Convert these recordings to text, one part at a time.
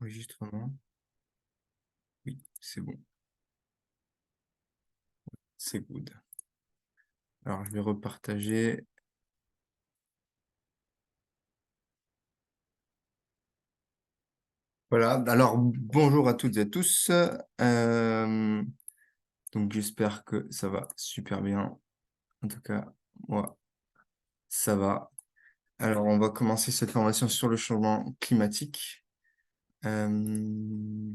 Enregistrement. Oui, c'est bon. C'est good. Alors, je vais repartager. Voilà. Alors, bonjour à toutes et à tous. Donc, j'espère que ça va super bien. En tout cas, moi, ça va. Alors, on va commencer cette formation sur le changement climatique. Euh,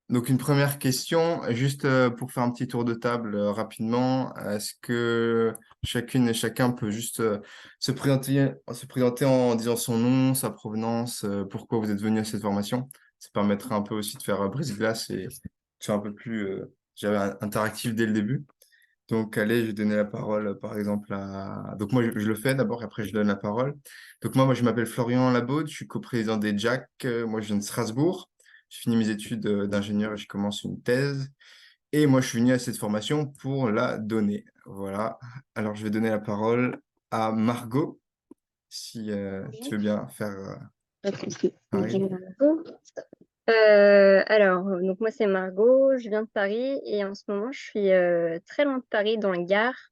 Donc, une première question, juste pour faire un petit tour de table rapidement. Est-ce que chacune et chacun peut juste se présenter en disant son nom, sa provenance, pourquoi vous êtes venu à cette formation? Ça permettra un peu aussi de faire brise-glace et de faire un peu plus interactif dès le début. Donc, allez, je vais donner la parole, par exemple, à... Donc, moi, je le fais d'abord, et après, je donne la parole. Donc, moi, je m'appelle Florian Labaude, je suis coprésident des JAC. Moi, je viens de Strasbourg. J'ai fini mes études d'ingénieur et je commence une thèse. Et moi, je suis venu à cette formation pour la donner. Voilà. Alors, je vais donner la parole à Margot, si tu Oui, veux bien faire pas de souci. Donc, pareil. donc moi c'est Margot, je viens de Paris et en ce moment je suis très loin de Paris dans la gare,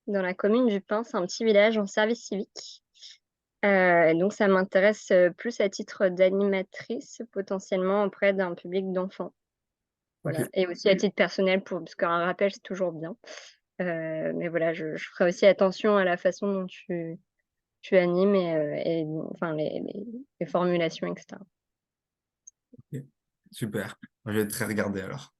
dans la commune du Pin, c'est un petit village en service civique. Donc ça m'intéresse plus à titre d'animatrice potentiellement auprès d'un public d'enfants. Ok, Voilà. Et aussi à titre personnel parce qu'un rappel c'est toujours bien. Mais voilà, je ferai aussi attention à la façon dont tu animes et enfin les formulations, etc. ok. Super. Je vais être très regardé alors.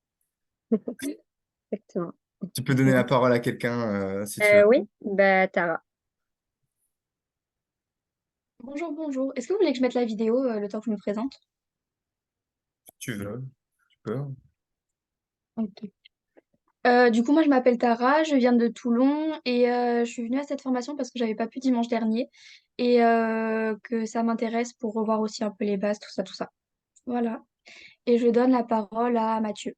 Exactement. Tu peux donner la parole à quelqu'un si tu veux. Oui, bah Tara. Bonjour, bonjour. Est-ce que vous voulez que je mette la vidéo le temps que je me présente? Si tu veux, tu peux. Ok. Du coup, moi, je m'appelle Tara, je viens de Toulon et je suis venue à cette formation parce que j'avais pas pu dimanche dernier et que ça m'intéresse pour revoir aussi un peu les bases, tout ça, tout ça. Voilà. Et je donne la parole à Mathieu.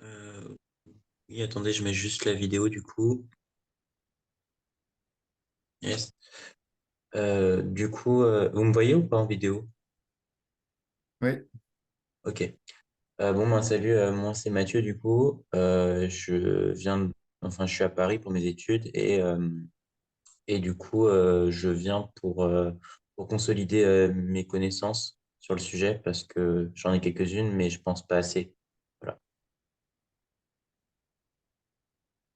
Euh, oui, attendez, je mets juste la vidéo du coup. Yes. Vous me voyez ou pas en vidéo? Oui. Ok. Bon, ben, salut, moi c'est Mathieu du coup. Enfin, je suis à Paris pour mes études et du coup, je viens pour consolider mes connaissances sur le sujet parce que j'en ai quelques-unes, mais je pense pas assez. Voilà.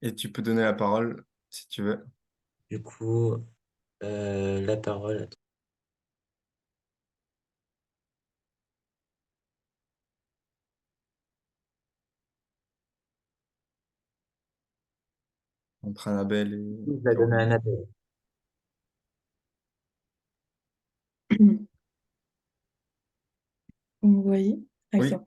Et tu peux donner la parole si tu veux. Du coup, la parole. Entre Annabelle Je et la donne à Caroline. Annabelle. Oui, Oui. accent.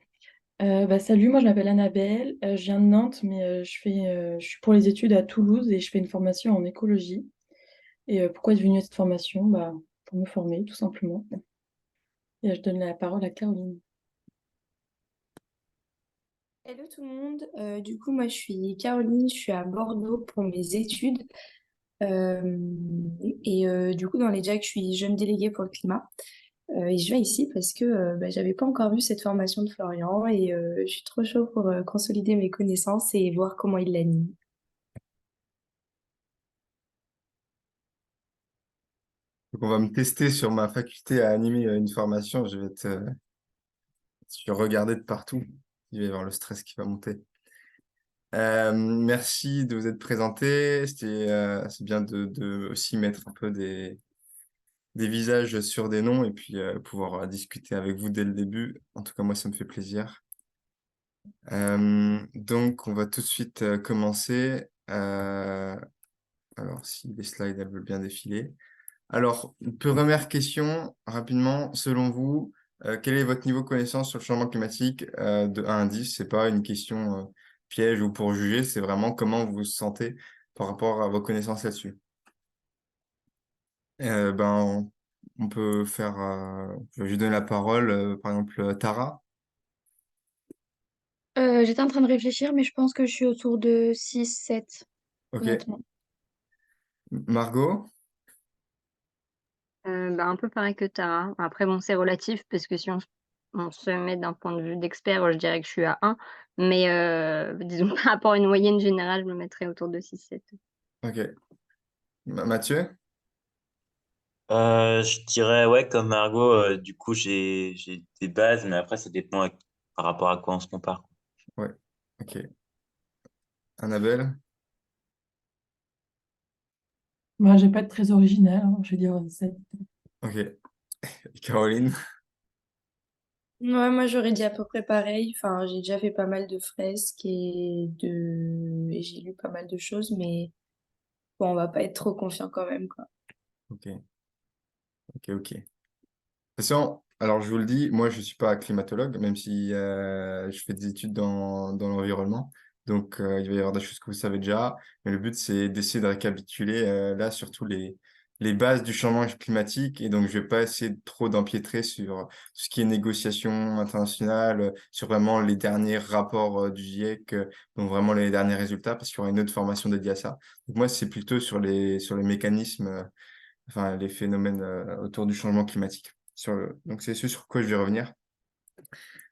Salut, moi je m'appelle Annabelle, je viens de Nantes, mais je suis pour les études à Toulouse et je fais une formation en écologie. Et pourquoi être venue à cette formation? Pour me former, tout simplement. Et je donne la parole à Caroline. Hello tout le monde. Du coup, moi, je suis Caroline, je suis à Bordeaux pour mes études. Euh, du coup, dans les JAC, je suis jeune déléguée pour le climat. Et je viens ici parce que j'avais pas encore vu cette formation de Florian et je suis trop chaud pour consolider mes connaissances et voir comment il l'anime. Donc, on va me tester sur ma faculté à animer une formation. Je vais regarder de partout. Il va y avoir le stress qui va monter. Merci de vous être présenté. C'est bien de aussi mettre un peu des visages sur des noms et puis pouvoir discuter avec vous dès le début. En tout cas, moi, ça me fait plaisir. Donc, on va tout de suite commencer. Alors, si les slides elles veulent bien défiler. Alors, première question, rapidement, selon vous, quel est votre niveau de connaissance sur le changement climatique de 1 à 10? C'est pas une question piège ou pour juger, c'est vraiment comment vous vous sentez par rapport à vos connaissances là-dessus. On peut faire, je vais lui donner la parole, par exemple, Tara. J'étais en train de réfléchir, mais je pense que je suis autour de 6, 7, Ok. honnêtement. Margot? un peu pareil que Tara. Après, bon, c'est relatif parce que si on se met d'un point de vue d'expert, je dirais que je suis à 1. Mais disons, par rapport à une moyenne générale, je me mettrais autour de 6-7. Ok. Mathieu? Je dirais, ouais, comme Margot, du coup, j'ai des bases, mais après, ça dépend par rapport à quoi on se compare. Ouais. Ok. Annabelle? Moi, j'ai pas de très original, hein, je vais dire 7. Ok. Caroline? Ouais, moi j'aurais dit à peu près pareil. Enfin, j'ai déjà fait pas mal de fresques et j'ai lu pas mal de choses, mais bon, on va pas être trop confiant quand même, quoi. Ok. Ok, ok. De toute façon, alors je vous le dis, moi je ne suis pas climatologue, même si je fais des études dans l'environnement. Donc il va y avoir des choses que vous savez déjà. Mais le but, c'est d'essayer de récapituler là surtout les bases du changement climatique. Et donc je ne vais pas essayer trop d'empiétrer sur tout ce qui est négociation internationale, sur vraiment les derniers rapports du GIEC, donc vraiment les derniers résultats, parce qu'il y aura une autre formation dédiée à ça. Donc moi, c'est plutôt sur les mécanismes. Enfin les phénomènes autour du changement climatique. Donc c'est ce sur quoi je vais revenir.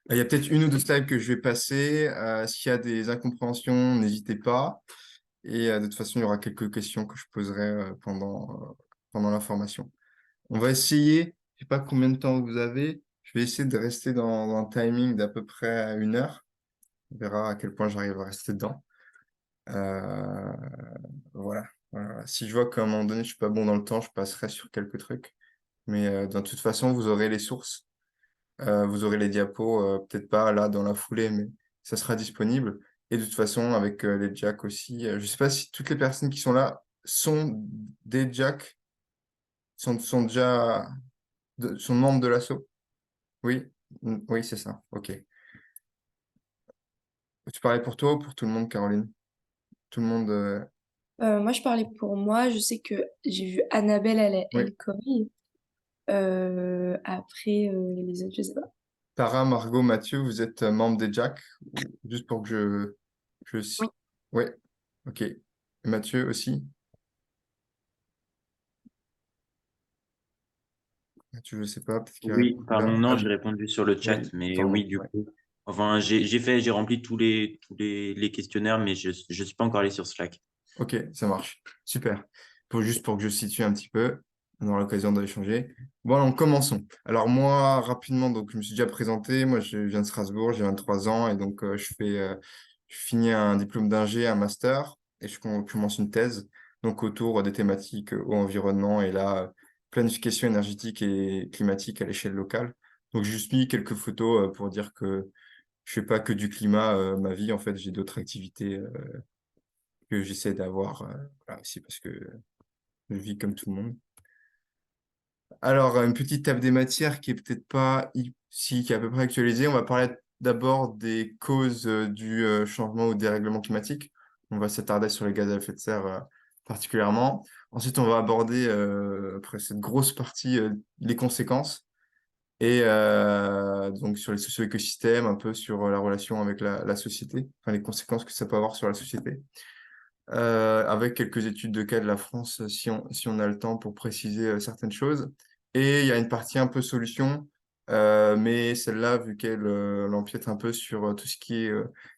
Il y a peut-être une ou deux slides que je vais passer. S'il y a des incompréhensions, n'hésitez pas. Et de toute façon, il y aura quelques questions que je poserai pendant la formation. On va essayer, je sais pas combien de temps vous avez, je vais essayer de rester dans un timing d'à peu près 1 heure. On verra à quel point j'arrive à rester dedans. Euh, voilà. Voilà. Si je vois qu'à un moment donné, je suis pas bon dans le temps, je passerai sur quelques trucs. Mais de toute façon, vous aurez les sources, vous aurez les diapos, peut-être pas là dans la foulée, mais ça sera disponible. Et de toute façon, avec les jacks aussi. Je ne sais pas si toutes les personnes qui sont là sont des jacks, sont déjà sont membres de l'asso. Oui. Oui, c'est ça. Ok. Tu parlais pour toi ou pour tout le monde, Caroline? Tout le monde. Moi, je parlais pour moi. Je sais que j'ai vu Annabelle, Oui. elle colle. Après, les autres, je sais pas. Tara, Margot, Mathieu, vous êtes membres des jacks? Juste pour que Oui. Oui. Ok. Et Mathieu aussi? Mathieu, je sais pas, peut-être qu'il Oui, répond pardon, là. Ah non, j'ai oui. répondu sur le Oui, chat, mais pardon. oui, du Ouais. coup. Enfin, j'ai rempli tous les questionnaires, mais je ne suis pas encore allé sur Slack. Ok, ça marche. Super. Juste pour que je situe un petit peu, on aura l'occasion d'échanger. Bon, alors, commençons. Alors moi, rapidement, donc je me suis déjà présenté. Moi, je viens de Strasbourg, j'ai 23 ans et donc je finis un diplôme d'ingé, un master et je commence une thèse donc autour des thématiques eau, environnement et là, planification énergétique et climatique à l'échelle locale. Donc j'ai juste mis quelques photos pour dire que je fais pas que du climat, ma vie, en fait, j'ai d'autres activités que j'essaie d'avoir voilà, aussi parce que je vis comme tout le monde. Alors, une petite table des matières qui est peut-être pas ici, qui est à peu près actualisée. On va parler d'abord des causes du changement ou dérèglement climatique. On va s'attarder sur les gaz à effet de serre particulièrement. Ensuite, on va aborder, après cette grosse partie, les conséquences. Et donc sur les socio-écosystèmes, un peu sur la relation avec la société, enfin les conséquences que ça peut avoir sur la société. Avec quelques études de cas de la France, si on a le temps pour préciser certaines choses. Et il y a une partie un peu solution, mais celle-là, vu qu'elle elle empiète un peu sur tout ce qui est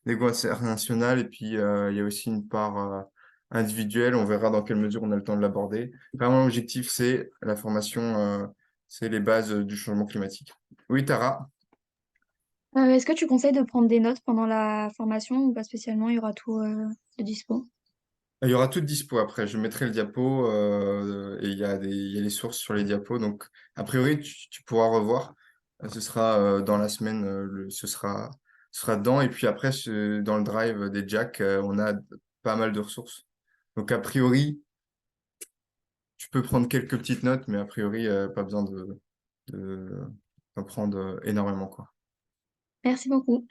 négociation internationale, et puis il y a aussi une part individuelle, on verra dans quelle mesure on a le temps de l'aborder. Vraiment, l'objectif, c'est la formation, c'est les bases du changement climatique. Oui, Tara? Est-ce que tu conseilles de prendre des notes pendant la formation ou pas spécialement, il y aura tout de dispo? Il y aura tout dispo après. Je mettrai le diapo et il y a les sources sur les diapos. Donc, a priori, tu pourras revoir. Ce sera dans la semaine, ce sera dedans. Et puis après, dans le drive des jacks, on a pas mal de ressources. Donc, a priori, tu peux prendre quelques petites notes, mais a priori, pas besoin de- d'en prendre énormément, quoi. Merci beaucoup.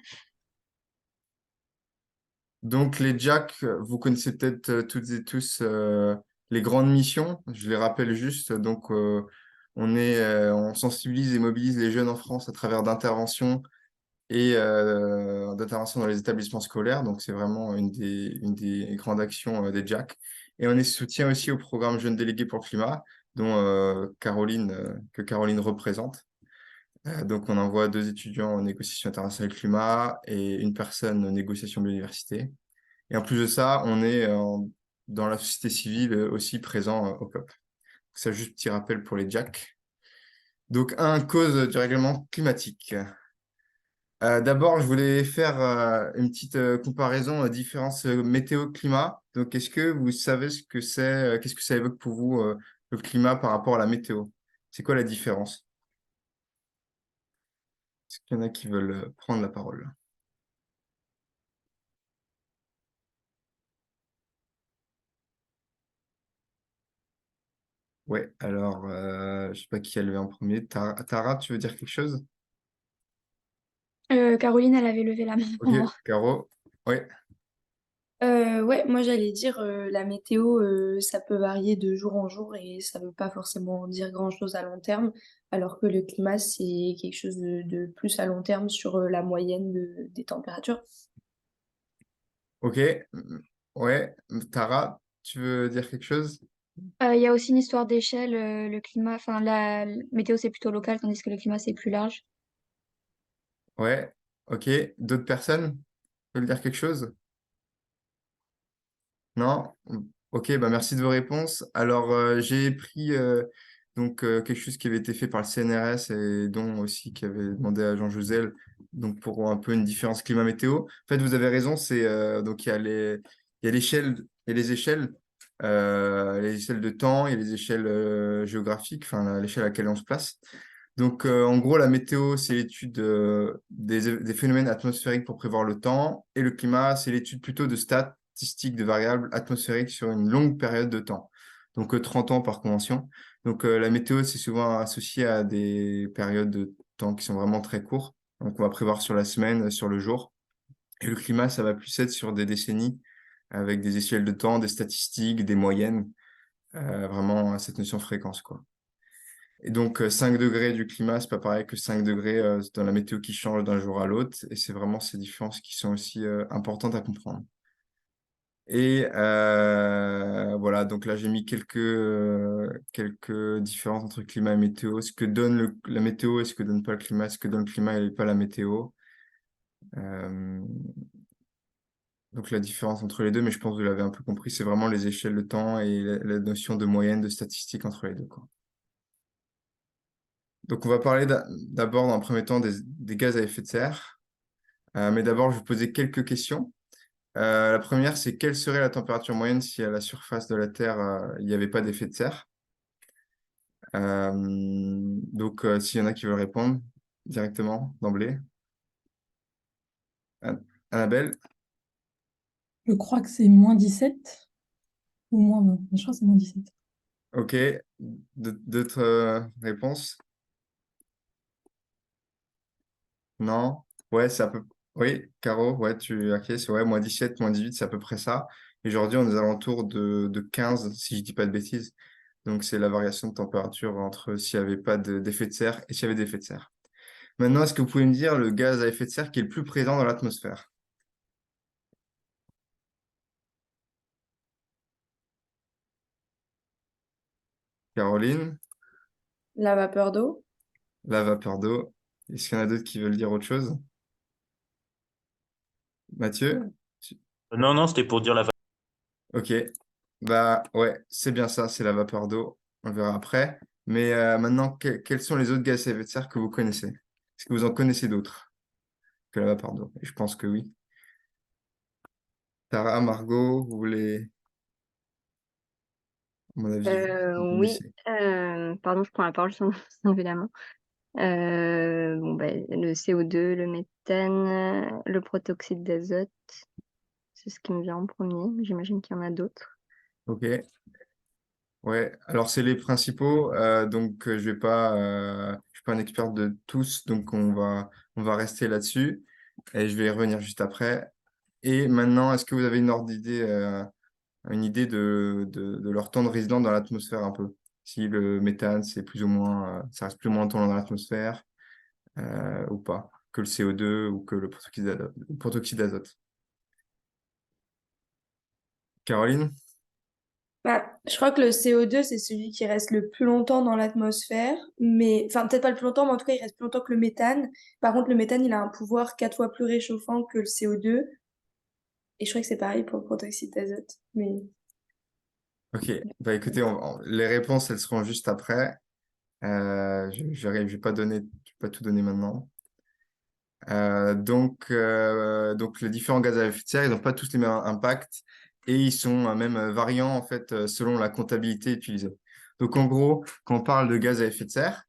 Donc, les jacks, vous connaissez peut-être toutes et tous les grandes missions. Je les rappelle juste. Donc, on sensibilise et mobilise les jeunes en France à travers d'interventions et d'interventions dans les établissements scolaires. Donc, c'est vraiment une des grandes actions des jacks. Et on est soutien aussi au programme Jeunes délégués pour le climat. dont que Caroline représente. Donc, on envoie 2 étudiants en négociation internationale climat et une personne en négociation biodiversité. Et en plus de ça, on est dans la société civile aussi présent au COP. Ça, juste petit rappel pour les JAC. Donc, cause du règlement climatique. D'abord, je voulais faire une petite comparaison différence météo-climat. Donc, est-ce que vous savez ce que c'est, qu'est-ce que ça évoque pour vous, le climat par rapport à la météo? C'est quoi la différence? Est-ce qu'il y en a qui veulent prendre la parole? Ouais, alors, je sais pas qui a levé en premier. Tara, tu veux dire quelque chose? Caroline, elle avait levé la main Ok, pour moi. Caro. Ouais, Ouais, moi j'allais dire la météo, ça peut varier de jour en jour et ça veut pas forcément dire grand-chose à long terme, alors que le climat c'est quelque chose de plus à long terme sur la moyenne des températures. ok. Ouais, Tara, tu veux dire quelque chose? Il y a aussi une histoire d'échelle. Le climat, enfin la météo c'est plutôt local, tandis que le climat c'est plus large. Ouais, ok. D'autres personnes veulent dire quelque chose? Non? Ok, bah merci de vos réponses. Alors, j'ai pris quelque chose qui avait été fait par le CNRS et dont aussi qui avait demandé à Jean Josel, donc pour un peu une différence climat-météo. En fait, vous avez raison, donc il y a l'échelle et les échelles de temps et les échelles géographiques, enfin l'échelle à laquelle on se place. Donc, en gros, la météo, c'est l'étude des phénomènes atmosphériques pour prévoir le temps, et le climat, c'est l'étude plutôt de statistiques de variables atmosphériques sur une longue période de temps, donc 30 ans par convention. Donc, la météo, c'est souvent associé à des périodes de temps qui sont vraiment très courtes. Donc, on va prévoir sur la semaine, sur le jour. Et le climat, ça va plus être sur des décennies, avec des échelles de temps, des statistiques, des moyennes, vraiment cette notion de fréquence, quoi. Et donc, 5 degrés du climat, c'est pas pareil que 5 degrés dans la météo qui change d'un jour à l'autre. Et c'est vraiment ces différences qui sont aussi importantes à comprendre. Et voilà, donc là, j'ai mis quelques différences entre climat et météo. Ce que donne la météo et ce que donne pas le climat, ce que donne le climat et pas la météo. Euh, donc, la différence entre les deux, mais je pense que vous l'avez un peu compris, c'est vraiment les échelles de temps et la notion de moyenne, de statistique entre les deux, quoi. Donc, on va parler d'abord, dans un premier temps, des gaz à effet de serre. Mais d'abord, je vais vous poser quelques questions. La première, c'est quelle serait la température moyenne si à la surface de la Terre, il n'y avait pas d'effet de serre? S'il y en a qui veulent répondre directement, d'emblée. Annabelle? Je crois que c'est -17 ou -20. Je crois que c'est -17. Ok. D'autres réponses? Non? Ouais, c'est à peu... Oui, Caro, ouais, ok, c'est ouais, -17, -18, c'est à peu près ça. Et aujourd'hui, on est aux alentours de 15, si je dis pas de bêtises. Donc, c'est la variation de température entre s'il n'y avait pas d'effet de serre et s'il y avait d'effet de serre. Maintenant, est-ce que vous pouvez me dire le gaz à effet de serre qui est le plus présent dans l'atmosphère? Caroline, La vapeur d'eau. la vapeur d'eau. Est-ce qu'il y en a d'autres qui veulent dire autre chose? Mathieu? Non, non, c'était pour dire la Ok. Bah ouais, c'est bien ça, c'est la vapeur d'eau. On le verra après. Mais maintenant, quels sont les autres gaz à effet de serre que vous connaissez? Est-ce que vous en connaissez d'autres que la vapeur d'eau? Et je pense que oui. Tara, Margot, vous voulez, à mon avis, vous Oui, connaissez. pardon, je prends la parole sans lever la main. Bon, ben, le CO2, le méthane, le protoxyde d'azote, c'est ce qui me vient en premier. J'imagine qu'il y en a d'autres. Ok. Ouais, alors c'est les principaux, je suis pas un expert de tous, donc on va rester là-dessus et je vais y revenir juste après. Et maintenant, est-ce que vous avez une idée de leur temps de résidence dans l'atmosphère un peu? Si le méthane, c'est plus ou moins, ça reste plus ou moins longtemps dans l'atmosphère ou pas, que le CO2 ou que le protoxyde d'azote. Caroline? Bah, je crois que le CO2, c'est celui qui reste le plus longtemps dans l'atmosphère, mais enfin peut-être pas le plus longtemps, mais en tout cas il reste plus longtemps que le méthane. Par contre, le méthane, il a un pouvoir 4 fois plus réchauffant que le CO2, et je crois que c'est pareil pour le protoxyde d'azote. Mais Ok, bah écoutez, les réponses, elles seront juste après. Je vais pas donner, je vais pas tout donner maintenant. Donc, les différents gaz à effet de serre, ils n'ont pas tous les mêmes impacts et ils sont même variants en fait selon la comptabilité utilisée. Donc, en gros, quand on parle de gaz à effet de serre,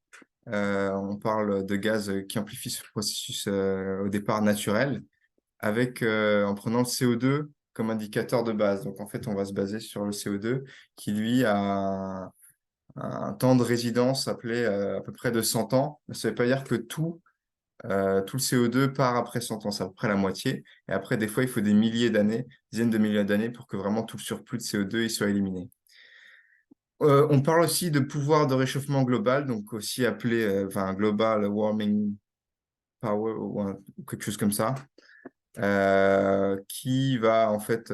on parle de gaz qui amplifient ce processus au départ naturel en prenant le CO2 comme indicateur de base. Donc, en fait, on va se baser sur le CO2 qui, lui, a un temps de résidence appelé à peu près de 100 ans. Ça ne veut pas dire que tout le CO2 part après 100 ans, c'est à peu près la moitié. Et après, des fois, il faut des milliers d'années, dizaines de milliers d'années pour que vraiment tout le surplus de CO2 il soit éliminé. On parle aussi de pouvoir de réchauffement global, donc aussi appelé enfin, global warming power ou quelque chose comme ça, qui va en fait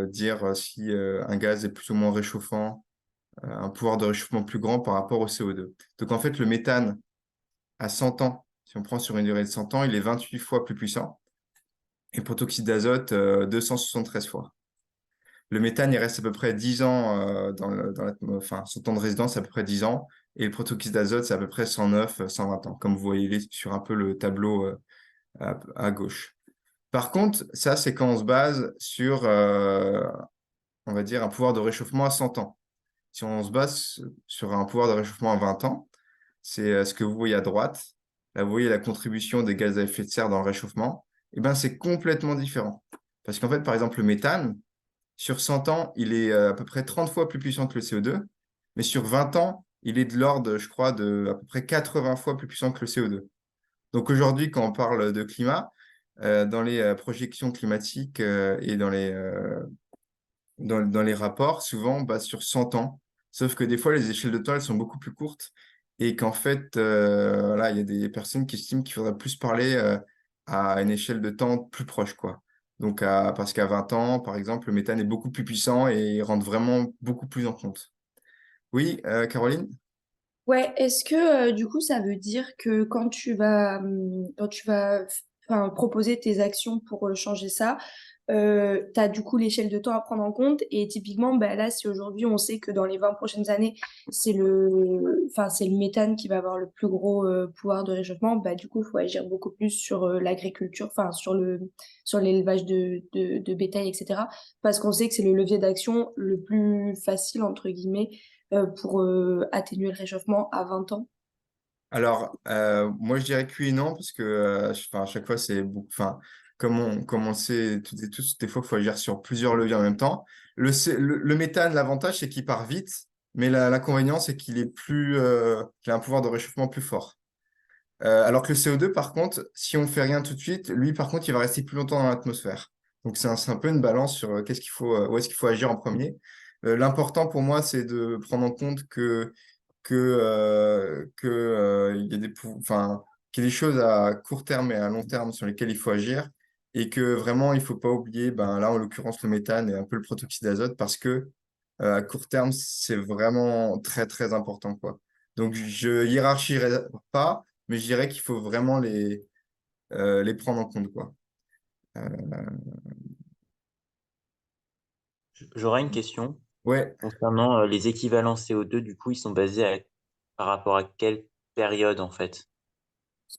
dire si un gaz est plus ou moins réchauffant, un pouvoir de réchauffement plus grand par rapport au CO2. Donc en fait, le méthane à 100 ans, si on prend sur une durée de 100 ans, il est 28 fois plus puissant. Et le protoxyde d'azote, 273 fois. Le méthane, il reste à peu près 10 ans enfin, son temps de résidence, c'est à peu près 10 ans. Et le protoxyde d'azote, c'est à peu près 109, 120 ans, comme vous voyez sur un peu le tableau à gauche. Par contre, ça, c'est quand on se base sur, on va dire, un pouvoir de réchauffement à 100 ans. Si on se base sur un pouvoir de réchauffement à 20 ans, c'est ce que vous voyez à droite. Là, vous voyez la contribution des gaz à effet de serre dans le réchauffement. Eh ben, c'est complètement différent. Parce qu'en fait, par exemple, le méthane, sur 100 ans, il est à peu près 30 fois plus puissant que le CO2, mais sur 20 ans, il est de l'ordre, je crois, de à peu près 80 fois plus puissant que le CO2. Donc aujourd'hui, quand on parle de climat, dans les projections climatiques et dans les rapports, souvent, on base sur 100 ans. Sauf que des fois, les échelles de temps, elles sont beaucoup plus courtes et qu'en fait, voilà, il y a des personnes qui estiment qu'il faudrait plus parler à une échelle de temps plus proche, quoi. Donc, parce qu'à 20 ans, par exemple, le méthane est beaucoup plus puissant et il rentre vraiment beaucoup plus en compte. Oui, Caroline? ouais, est-ce que du coup ça veut dire que quand tu vas enfin, proposer tes actions pour changer ça, tu as du coup l'échelle de temps à prendre en compte et typiquement bah, là si aujourd'hui on sait que dans les 20 prochaines années c'est le méthane qui va avoir le plus gros pouvoir de réchauffement, bah du coup il faut agir beaucoup plus sur l'agriculture, enfin sur l'élevage de bétail, etc. Parce qu'on sait que c'est le levier d'action le plus facile entre guillemets pour atténuer le réchauffement à 20 ans. Alors, moi, je dirais que oui et non, parce que enfin, à chaque fois, c'est beaucoup. Enfin, comme on le sait toutes et tous, des fois, il faut agir sur plusieurs leviers en même temps. Le méthane, l'avantage, c'est qu'il part vite, mais l'inconvénient, c'est qu'il a un pouvoir de réchauffement plus fort. Alors que le CO2, par contre, si on ne fait rien tout de suite, lui, par contre, il va rester plus longtemps dans l'atmosphère. Donc, c'est un peu une balance sur où est-ce qu'il faut agir en premier. L'important pour moi, c'est de prendre en compte il y a enfin, qu'il y a des choses à court terme et à long terme sur lesquelles il faut agir et que vraiment, il ne faut pas oublier, ben, là, en l'occurrence, le méthane et un peu le protoxyde d'azote parce que à court terme, c'est vraiment très, très important, quoi. Donc, je hiérarchierai pas, mais je dirais qu'il faut vraiment les prendre en compte, quoi. Euh, J'aurais une question ouais, concernant les équivalents CO2. Du coup, ils sont basés par rapport à quelle période en fait?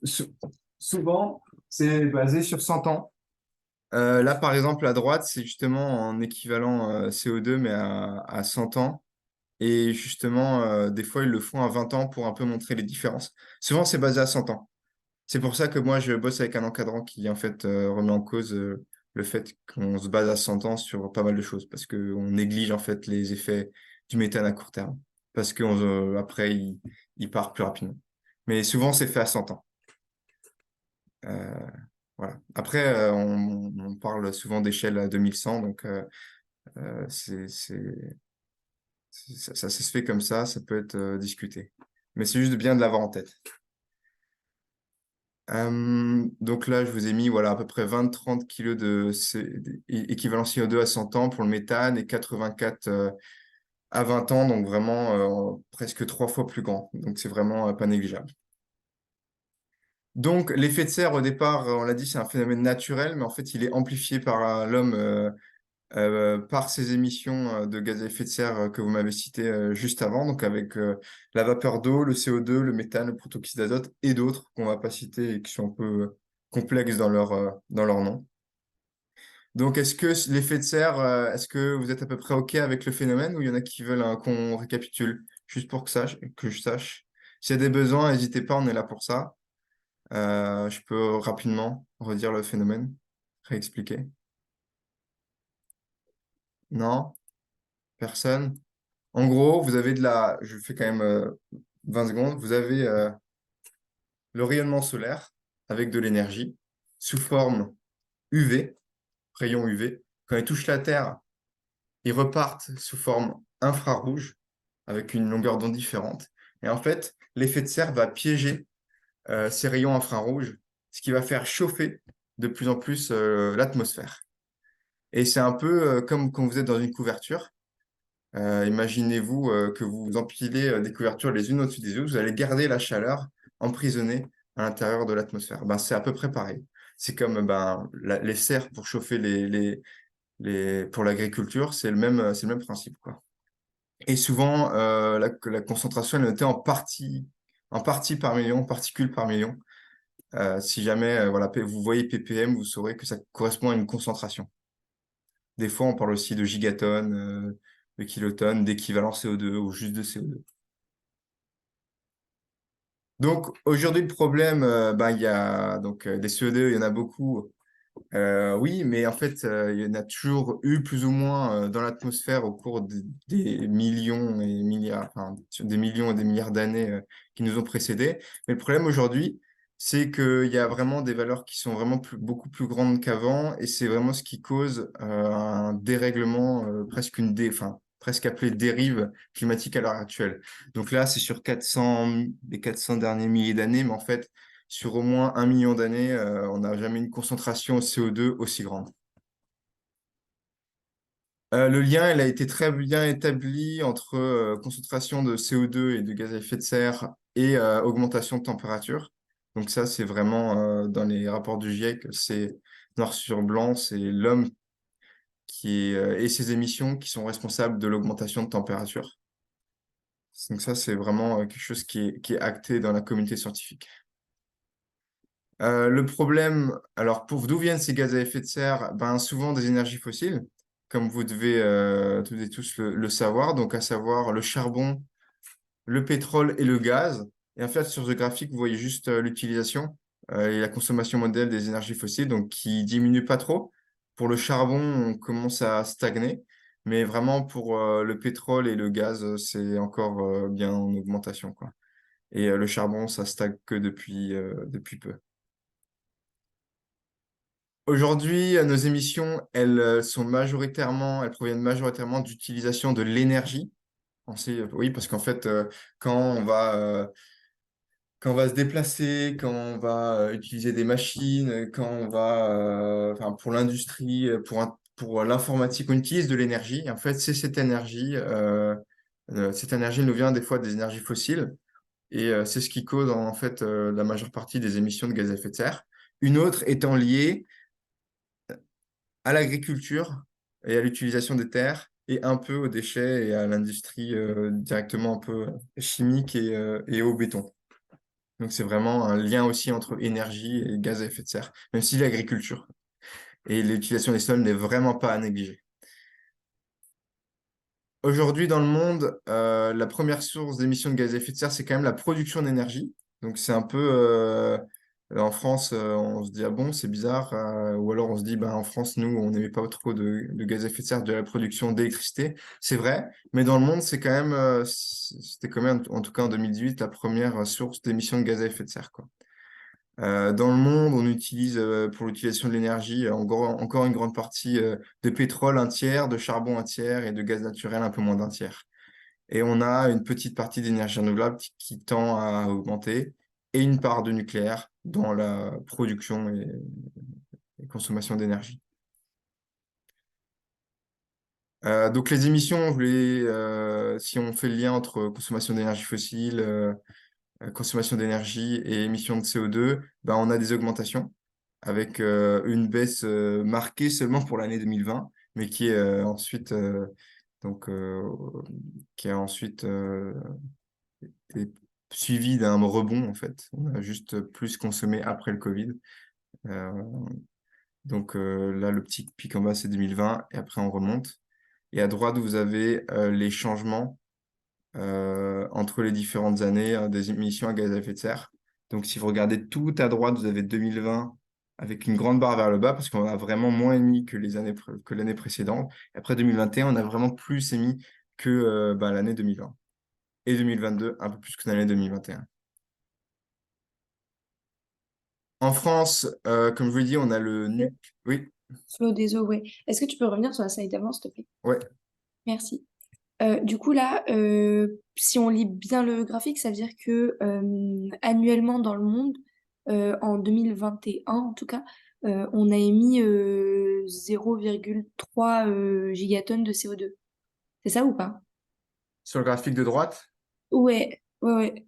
sou- souvent, c'est basé sur 100 ans. Là, par exemple, à droite, c'est justement en équivalent CO2, mais à 100 ans. Et justement, des fois, ils le font à 20 ans pour un peu montrer les différences. Souvent, c'est basé à 100 ans. C'est pour ça que moi, je bosse avec un encadrant qui, en fait, remet en cause le fait qu'on se base à 100 ans sur pas mal de choses, parce qu'on néglige, en fait, les effets du méthane à court terme, parce qu'après, il part plus rapidement. Mais souvent, c'est fait à 100 ans. Euh, voilà. Après, on parle souvent d'échelle à 2100, donc euh, c'est, c'est, ça se fait comme ça peut être discuté. Mais c'est juste bien de l'avoir en tête. Donc là, je vous ai mis voilà, à peu près 20-30 kilos équivalent CO2 à 100 ans pour le méthane et 84 à 20 ans, donc vraiment presque 3 fois plus grand. Donc c'est vraiment pas négligeable. Donc l'effet de serre, au départ, on l'a dit, c'est un phénomène naturel, mais en fait, il est amplifié par l'homme par ces émissions de gaz à effet de serre que vous m'avez citées juste avant, donc avec la vapeur d'eau, le CO2, le méthane, le protoxyde d'azote et d'autres qu'on va pas citer et qui sont un peu complexes dans leur nom. Donc, est-ce que l'effet de serre, est-ce que vous êtes à peu près OK avec le phénomène ou il y en a qui veulent qu'on récapitule, juste pour que je sache? S'il y a des besoins, n'hésitez pas, on est là pour ça. Je peux rapidement redire le phénomène, réexpliquer. Non? Personne? En gros, vous avez je fais quand même 20 secondes, vous avez le rayonnement solaire avec de l'énergie sous forme UV, rayon UV. Quand ils touchent la Terre, ils repartent sous forme infrarouge avec une longueur d'onde différente. Et en fait, l'effet de serre va piéger ces rayons infrarouges, ce qui va faire chauffer de plus en plus l'atmosphère. Et c'est un peu comme quand vous êtes dans une couverture. Imaginez-vous que vous empilez des couvertures les unes au-dessus des autres, vous allez garder la chaleur emprisonnée à l'intérieur de l'atmosphère. Ben, c'est à peu près pareil. C'est comme les serres pour chauffer pour l'agriculture, c'est le même principe, quoi. Et souvent, la concentration elle est notée en partie par million, particules par million. Si jamais voilà, vous voyez ppm, vous saurez que ça correspond à une concentration. Des fois, on parle aussi de gigatonnes, de kilotonnes, d'équivalent CO2 ou juste de CO2. Donc, aujourd'hui, le problème, il y a donc, des CO2, il y en a beaucoup. Oui, mais en fait, il y en a toujours eu plus ou moins dans l'atmosphère au cours des millions et milliards, enfin, sur des millions et des milliards d'années qui nous ont précédés. Mais le problème aujourd'hui, c'est qu'il y a vraiment des valeurs qui sont vraiment beaucoup plus grandes qu'avant, et c'est vraiment ce qui cause un dérèglement, enfin, presque appelé dérive climatique à l'heure actuelle. Donc là, c'est sur les 400 derniers milliers d'années, mais en fait, sur au moins 1 million d'années, on n'a jamais eu une concentration de CO2 aussi grande. Le lien, il a été très bien établi entre concentration de CO2 et de gaz à effet de serre et augmentation de température. Donc ça, c'est vraiment dans les rapports du GIEC, c'est noir sur blanc, c'est l'homme et ses émissions qui sont responsables de l'augmentation de température. Donc ça, c'est vraiment quelque chose qui est acté dans la communauté scientifique. Le problème, alors d'où viennent ces gaz à effet de serre? Ben, souvent des énergies fossiles, comme vous devez toutes et tous le savoir, donc à savoir le charbon, le pétrole et le gaz. Et en fait, sur ce graphique, vous voyez juste l'utilisation et la consommation modèle des énergies fossiles, donc qui diminue pas trop. Pour le charbon, on commence à stagner, mais vraiment pour le pétrole et le gaz, c'est encore bien en augmentation, quoi. Et le charbon, ça stagne que depuis peu. Aujourd'hui, nos émissions, elles proviennent majoritairement d'utilisation de l'énergie. Oui, parce qu'en fait, quand on va, euh, quand on va se déplacer, quand on va utiliser des machines, quand on va, enfin, pour l'industrie, pour l'informatique, on utilise de l'énergie. Et en fait, c'est cette énergie nous vient des fois des énergies fossiles, et c'est ce qui cause en fait la majeure partie des émissions de gaz à effet de serre. Une autre étant liée à l'agriculture et à l'utilisation des terres et un peu aux déchets et à l'industrie directement un peu chimique et au béton. Donc c'est vraiment un lien aussi entre énergie et gaz à effet de serre, même si l'agriculture et l'utilisation des sols n'est vraiment pas à négliger. Aujourd'hui, dans le monde, la première source d'émissions de gaz à effet de serre, c'est quand même la production d'énergie. Donc, c'est un peu, en France, on se dit, ah bon, c'est bizarre. Ou alors, on se dit, ben, en France, nous, on n'émet pas trop de gaz à effet de serre de la production d'électricité. C'est vrai, mais dans le monde, c'est quand même, c'était quand même, en tout cas en 2018, la première source d'émissions de gaz à effet de serre, quoi. Dans le monde, on utilise pour l'utilisation de l'énergie encore une grande partie de pétrole, un tiers, de charbon, un tiers, et de gaz naturel, un peu moins d'un tiers. Et on a une petite partie d'énergie renouvelable qui tend à augmenter, et une part de nucléaire dans la production et consommation d'énergie. Donc les émissions, si on fait le lien entre consommation d'énergie fossile, consommation d'énergie et émissions de CO2, ben, on a des augmentations avec une baisse marquée seulement pour l'année 2020, mais donc, qui est ensuite est suivie d'un rebond en fait. On a juste plus consommé après le Covid. Euh, là, le petit pic en bas, c'est 2020 et après on remonte. Et à droite, vous avez les changements entre les différentes années des émissions à gaz à effet de serre. Donc, si vous regardez tout à droite, vous avez 2020 avec une grande barre vers le bas parce qu'on a vraiment moins émis que que l'année précédente. Et après 2021, on a vraiment plus émis que l'année 2020. Et 2022, un peu plus que l'année 2021. En France, comme je vous l'ai dit, on a le NUC. Oui, Flo des eaux, ouais. Est-ce que tu peux revenir sur la slide d'avant, s'il te plaît? ouais. Merci. Du coup, là, si on lit bien le graphique, ça veut dire que annuellement dans le monde, en 2021 en tout cas, on a émis 0,3 gigatonnes de CO2. C'est ça ou pas? Sur le graphique de droite, Ouais, ouais, ouais.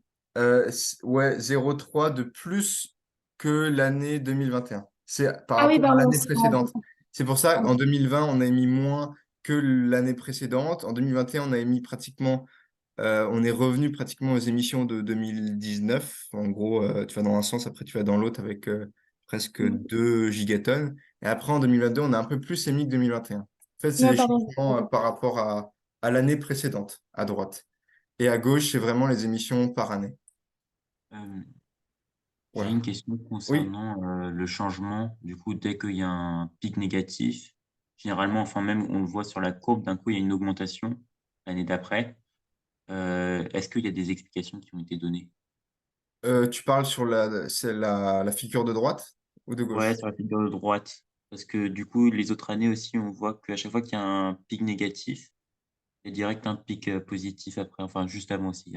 ouais, 0,3 de plus que l'année 2021. C'est par Ah oui, rapport à pardon, l'année c'est par rapport précédente. C'est pour ça à- qu'en 2020, on a émis moins que l'année précédente. En 2021, on a émis on est revenu pratiquement aux émissions de 2019. En gros, tu vas dans un sens, après tu vas dans l'autre avec presque Mm. 2 gigatonnes. Et après, en 2022, on a un peu plus émis que 2021. En fait, c'est Ouais, les pardon. changements par rapport à l'année précédente, à droite. Et à gauche, c'est vraiment les émissions par année. Euh, j'ai Voilà. une question Oui, concernant le changement. Du coup, dès qu'il y a un pic négatif, généralement, enfin même on le voit sur la courbe, d'un coup, il y a une augmentation l'année d'après. Est-ce qu'il y a des explications qui ont été données? tu parles sur la figure de droite ou de Ouais, gauche? sur la figure de droite. Parce que du coup, les autres années aussi, on voit qu'à chaque fois qu'il y a un pic négatif, il y a direct un pic positif après, enfin juste avant aussi.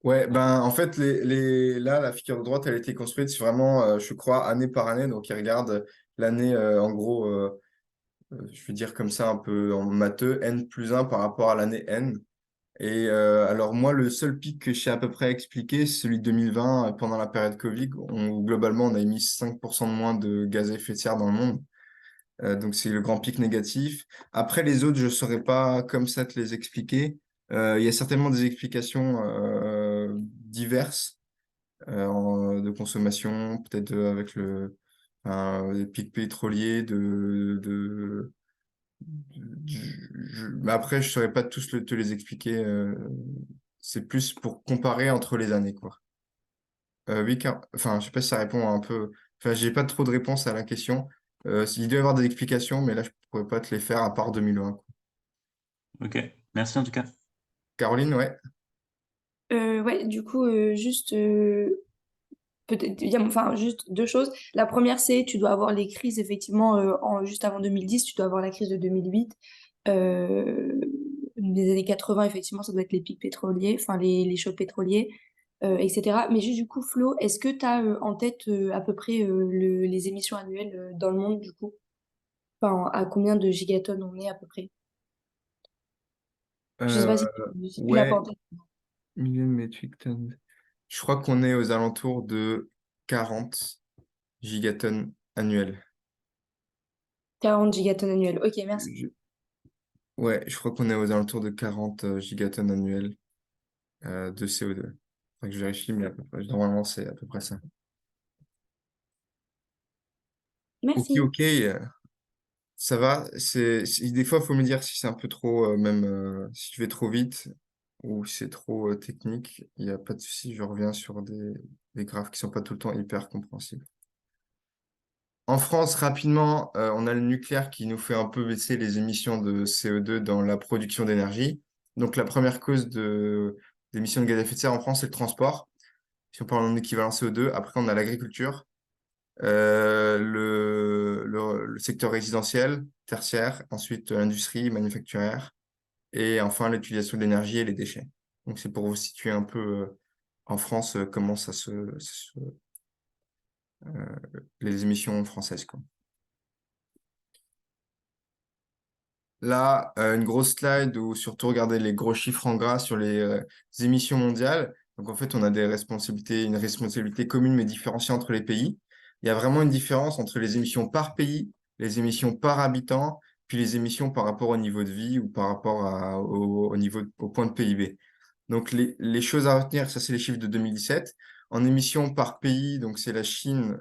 Ouais, ben en fait, là, la figure de droite, elle a été construite vraiment, je crois, année par année. Donc, ils regardent l'année, en gros, je vais dire comme ça un peu en matheux, n+1 par rapport à l'année n. Et alors, moi, le seul pic que je sais à peu près expliquer, c'est celui de 2020 pendant la période Covid, où globalement, on a émis 5% de moins de gaz à effet de serre dans le monde. Donc, c'est le grand pic négatif. Après, les autres, je ne saurais pas comme ça te les expliquer. Il y a certainement des explications diverses de consommation, peut-être avec les pics pétroliers, mais après, je ne saurais pas tous te les expliquer. C'est plus pour comparer entre les années, quoi. Oui, enfin, je sais pas si ça répond un peu. Enfin, j'ai pas trop de réponse à la question. Il doit y avoir des explications, mais là, je pourrais pas te les faire à part 2020, quoi. Ok, merci en tout cas. Caroline, ouais. Ouais, du coup, juste peut-être, enfin, juste deux choses. La première, c'est tu dois avoir les crises, effectivement, juste avant 2010, tu dois avoir la crise de 2008. Euh, les années 80, effectivement, ça doit être les pics pétroliers, enfin, les chocs pétroliers, etc. Mais juste, du coup, Flo, est-ce que tu as en tête à peu près les émissions annuelles dans le monde, du coup? Enfin, à combien de gigatonnes on est à peu près? Je sais Euh, pas si tu l'as pas ouais, en tête. million metric tons. Je crois qu'on est aux alentours de 40 gigatonnes annuelles. 40 gigatonnes annuelles. Ok, merci. Je- Ouais, je crois qu'on est aux alentours de 40 gigatonnes annuelles de CO2. Faudrait que je vérifie, mais à peu près, normalement, c'est à peu près ça. Ok, Merci. ok, ça va. Des fois, il faut me dire si c'est un peu trop, même si tu vais trop vite ou si c'est trop technique. Il n'y a pas de souci, je reviens sur des graphes qui sont pas tout le temps hyper compréhensibles. En France, rapidement, on a le nucléaire qui nous fait un peu baisser les émissions de CO2 dans la production d'énergie. Donc, la première cause d'émissions de gaz à effet de serre en France, c'est le transport. Si on parle en équivalent CO2, après, on a l'agriculture, le secteur résidentiel, tertiaire, ensuite l'industrie manufacturière, et enfin l'utilisation de l'énergie et les déchets. Donc, c'est pour vous situer un peu en France comment les émissions françaises, quoi. Là, une grosse slide où surtout regarder les gros chiffres en gras sur les émissions mondiales. Donc en fait, on a une responsabilité commune mais différenciée entre les pays. Il y a vraiment une différence entre les émissions par pays, les émissions par habitant, puis les émissions par rapport au niveau de vie ou par rapport au niveau, au point de PIB. Donc les choses à retenir, ça c'est les chiffres de 2017. En émissions par pays, donc c'est la Chine,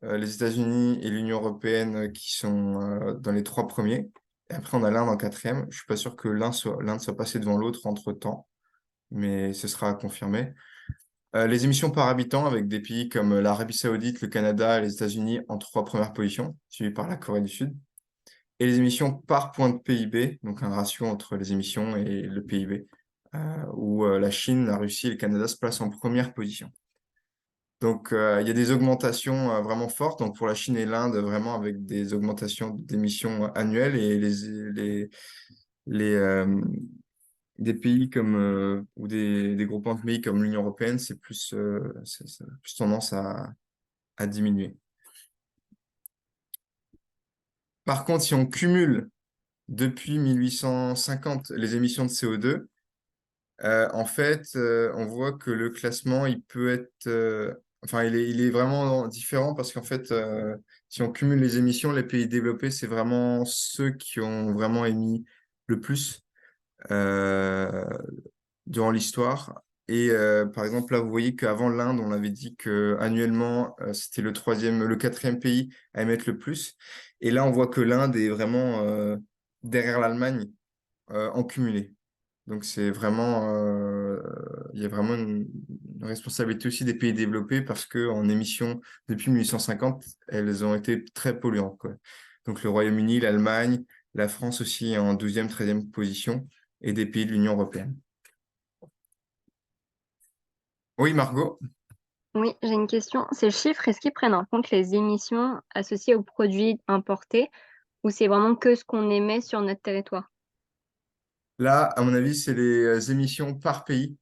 les États-Unis et l'Union européenne qui sont dans les trois premiers. Et après, on a l'Inde en quatrième. Je suis pas sûr que l'Inde soit passé devant l'autre entre-temps, mais ce sera à confirmer. Les émissions par habitant avec des pays comme l'Arabie Saoudite, le Canada et les États-Unis en trois premières positions, suivi par la Corée du Sud. Et les émissions par point de PIB, donc un ratio entre les émissions et le PIB, où la Chine, la Russie et le Canada se placent en première position. Donc, il y a des augmentations vraiment fortes. Donc, pour la Chine et l'Inde, vraiment avec des augmentations d'émissions annuelles et les, des pays comme, ou des groupements de pays comme l'Union européenne, c'est plus tendance à diminuer. Par contre, si on cumule depuis 1850 les émissions de CO2, en fait, on voit que le classement, il peut être, enfin, il est vraiment différent parce qu'en fait, si on cumule les émissions, les pays développés, c'est vraiment ceux qui ont vraiment émis le plus euh, durant l'histoire. Et par exemple, là, vous voyez qu'avant l'Inde, on avait dit que annuellement, c'était le quatrième pays à émettre le plus. Et là, on voit que l'Inde est vraiment derrière l'Allemagne en cumulé. Donc c'est vraiment, il y a vraiment une responsabilité aussi des pays développés parce que en émissions depuis 1850, elles ont été très polluantes, quoi. Donc le Royaume-Uni, l'Allemagne, la France aussi en 12e, 13e position et des pays de l'Union européenne. Oui, Margot? Oui, j'ai une question. Ces chiffres, est-ce qu'ils prennent en compte les émissions associées aux produits importés ou c'est vraiment que ce qu'on émet sur notre territoire? Là, à mon avis, c'est les émissions par pays.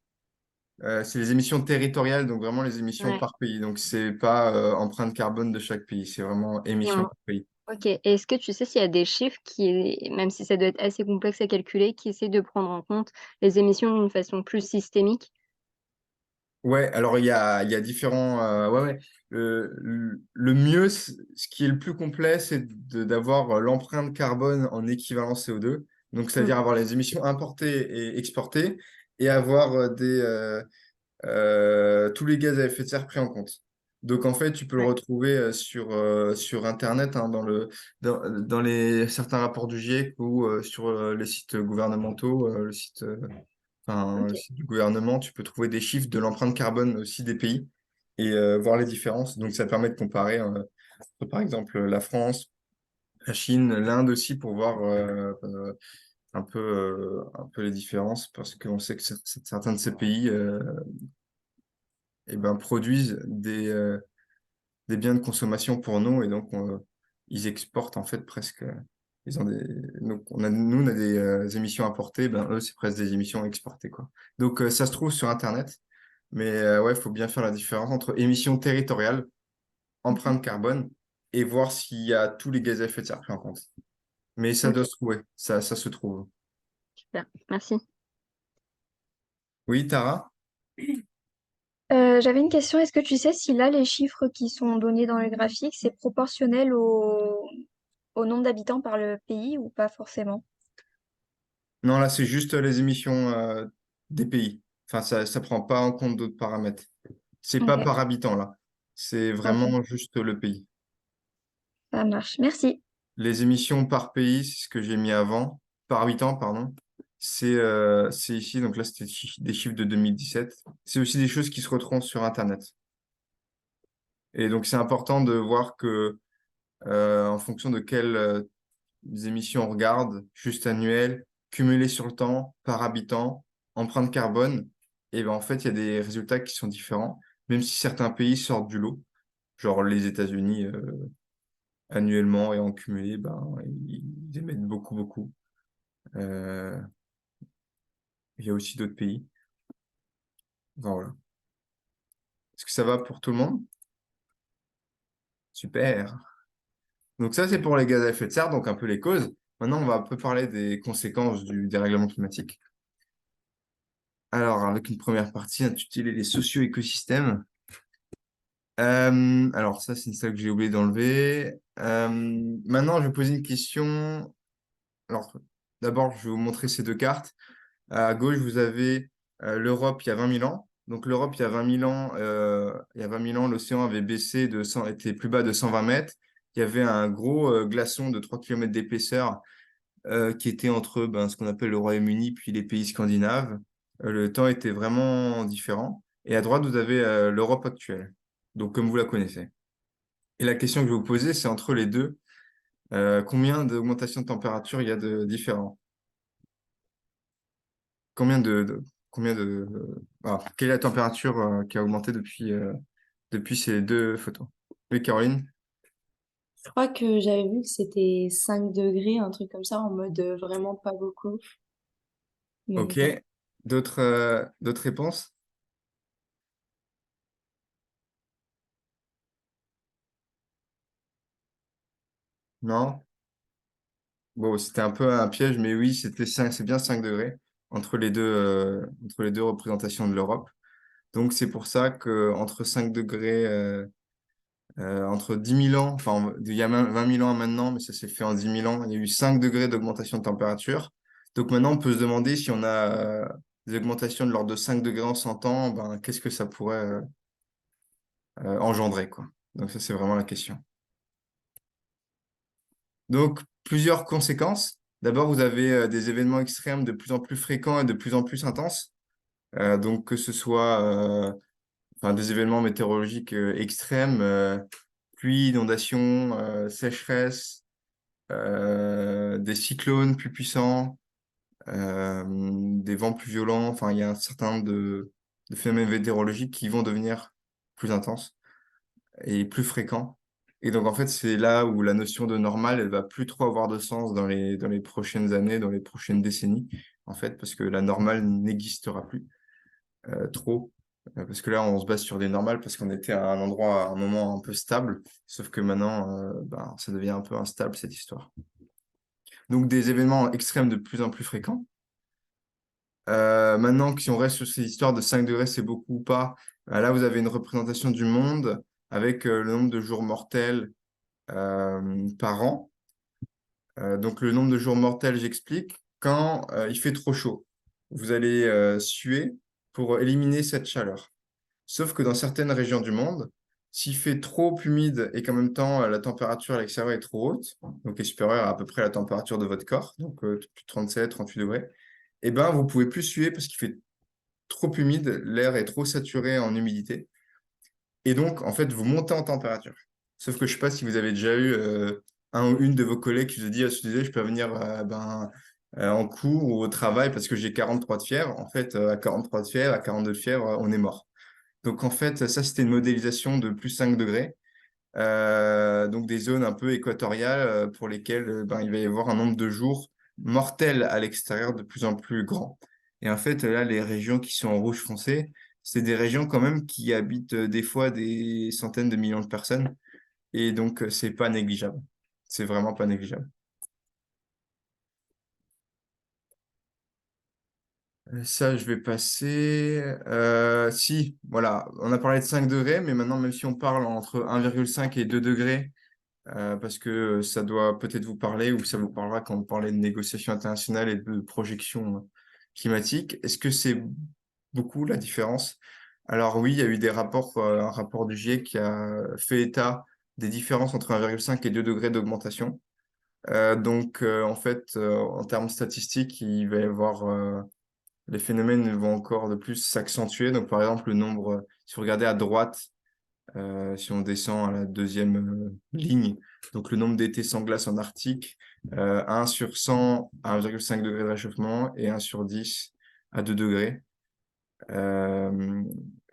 C'est les émissions territoriales, donc vraiment les émissions Ouais. par pays. Donc c'est pas empreinte carbone de chaque pays, c'est vraiment Et émissions par pays. Ok. Et est-ce que tu sais s'il y a des chiffres qui, même si ça doit être assez complexe à calculer, qui essaient de prendre en compte les émissions d'une façon plus systémique? Ouais, alors il y a différents. Ouais, ouais. Le mieux, ce qui est le plus complet, c'est d'avoir l'empreinte carbone en équivalent CO2. Donc, Hmm. c'est-à-dire avoir les émissions importées et exportées et avoir tous les gaz à effet de serre pris en compte. Donc, en fait, tu peux le Ouais. retrouver sur Internet, hein, dans certains rapports du GIEC ou sur les sites gouvernementaux, enfin, Ok. le site du gouvernement, tu peux trouver des chiffres de l'empreinte carbone aussi des pays et voir les différences. Donc, ça permet de comparer, entre, par exemple, la France, la Chine, l'Inde aussi, pour voir un peu les différences, parce qu'on sait que certains de ces pays eh ben, produisent des biens de consommation pour nous, et donc ils exportent en fait presque. Ils ont des, donc nous, on a des émissions importées, ben, eux, c'est presque des émissions exportées, quoi. Donc ça se trouve sur Internet, mais ouais, il faut bien faire la différence entre émissions territoriales, Mhm. empreinte carbone, et voir s'il y a tous les gaz à effet de serre pris en compte. Mais ça Ok, doit se trouver, ça se trouve. super. Merci. Oui, Tara? J'avais une question. Est-ce que tu sais si là, les chiffres qui sont donnés dans le graphique, c'est proportionnel au nombre d'habitants par le pays ou pas forcément? Non, là, c'est juste les émissions des pays. Enfin, ça prend pas en compte d'autres paramètres. C'est pas Ok, par habitant, là. C'est ok, vraiment juste le pays. ça marche. Merci. Les émissions par pays, c'est ce que j'ai mis avant, par habitant, pardon. C'est ici, donc là, c'était des chiffres de 2017. C'est aussi des choses qui se retrouvent sur Internet. Et donc, c'est important de voir que, en fonction de quelles émissions on regarde, juste annuelles, cumulées sur le temps, par habitant, empreinte carbone, et ben, en fait, il y a des résultats qui sont différents, même si certains pays sortent du lot, genre les États-Unis, annuellement et en cumulé, ben, ils émettent beaucoup, beaucoup. Euh, il y a aussi d'autres pays. Voilà. Est-ce que ça va pour tout le monde? Super. Donc ça, c'est pour les gaz à effet de serre, donc un peu les causes. Maintenant, on va un peu parler des conséquences du dérèglement climatique. Alors, avec une première partie intitulée les socio-écosystèmes. Alors, ça, c'est une salle que j'ai oublié d'enlever. Maintenant, je vais poser une question. Alors, d'abord, je vais vous montrer ces deux cartes. À gauche, vous avez l'Europe il y a 20 000 ans. Donc, l'Europe, il y a 20 000 ans, l'océan avait baissé était plus bas de 120 mètres. Il y avait un gros glaçon de 3 km d'épaisseur qui était entre ce qu'on appelle le Royaume-Uni puis les pays scandinaves. Le temps était vraiment différent. Et à droite, vous avez l'Europe actuelle, donc comme vous la connaissez. Et la question que je vais vous poser, c'est entre les deux, combien d'augmentation de température il y a de différents? Combien quelle est la température qui a augmenté depuis ces deux photos? Oui, Caroline? Je crois que j'avais vu que c'était 5 degrés, un truc comme ça, en mode vraiment pas beaucoup. Mais Ok. voilà. D'autres réponses? Non? Bon, c'était un peu un piège, mais oui, c'est bien 5 degrés entre les deux représentations de l'Europe. Donc, c'est pour ça que entre 5 degrés, entre 10 000 ans, enfin, il y a 20 000 ans à maintenant, mais ça s'est fait en 10 000 ans, il y a eu 5 degrés d'augmentation de température. Donc, maintenant, on peut se demander si on a des augmentations de l'ordre de 5 degrés en 100 ans, qu'est-ce que ça pourrait engendrer, quoi. Donc, ça, c'est vraiment la question. Donc, plusieurs conséquences. D'abord, vous avez des événements extrêmes de plus en plus fréquents et de plus en plus intenses. Donc, que ce soit des événements météorologiques extrêmes, pluie, inondations, sécheresse, des cyclones plus puissants, des vents plus violents. Enfin, il y a un certain nombre de phénomènes météorologiques qui vont devenir plus intenses et plus fréquents. Et donc, en fait, c'est là où la notion de normal, elle va plus trop avoir de sens dans les prochaines années, dans les prochaines décennies, en fait, parce que la normale n'existera plus trop. Parce que là, on se base sur des normales parce qu'on était à un endroit, à un moment un peu stable. Sauf que maintenant, ça devient un peu instable, cette histoire. Donc, des événements extrêmes de plus en plus fréquents. Maintenant, si on reste sur ces histoires de 5 degrés, c'est beaucoup ou pas, là, vous avez une représentation du monde avec le nombre de jours mortels par an. Donc, le nombre de jours mortels, j'explique. Quand il fait trop chaud, vous allez suer pour éliminer cette chaleur. Sauf que dans certaines régions du monde, s'il fait trop humide et qu'en même temps la température à l'extérieur est trop haute, donc est supérieure à peu près à la température de votre corps, donc plus de 37, 38 degrés, eh ben, vous pouvez plus suer parce qu'il fait trop humide, l'air est trop saturé en humidité. Et donc, en fait, vous montez en température. Sauf que je ne sais pas si vous avez déjà eu un ou une de vos collègues qui vous a dit, ah, je suis désolé, je peux venir en cours ou au travail parce que j'ai 43 de fièvre. En fait, à 43 de fièvre, à 42 de fièvre, on est mort. Donc, en fait, ça, c'était une modélisation de plus 5 degrés. Donc, des zones un peu équatoriales pour lesquelles il va y avoir un nombre de jours mortels à l'extérieur de plus en plus grand. Et en fait, là, les régions qui sont en rouge foncé, c'est des régions quand même qui habitent des fois des centaines de millions de personnes. Et donc, c'est pas négligeable. C'est vraiment pas négligeable. Ça, je vais passer. Si, voilà, on a parlé de 5 degrés, mais maintenant, même si on parle entre 1,5 et 2 degrés, parce que ça doit peut-être vous parler ou ça vous parlera quand on parlait de négociations internationales et de projections climatiques. Est-ce que c'est beaucoup la différence? Alors oui, il y a eu des rapports, un rapport du GIEC qui a fait état des différences entre 1,5 et 2 degrés d'augmentation. En fait, en termes statistiques, il va y avoir les phénomènes vont encore de plus s'accentuer. Donc, par exemple, le nombre, si vous regardez à droite, si on descend à la deuxième ligne, donc le nombre d'étés sans glace en Arctique, 1 sur 100 à 1,5 degré de réchauffement et 1 sur 10 à 2 degrés. Euh,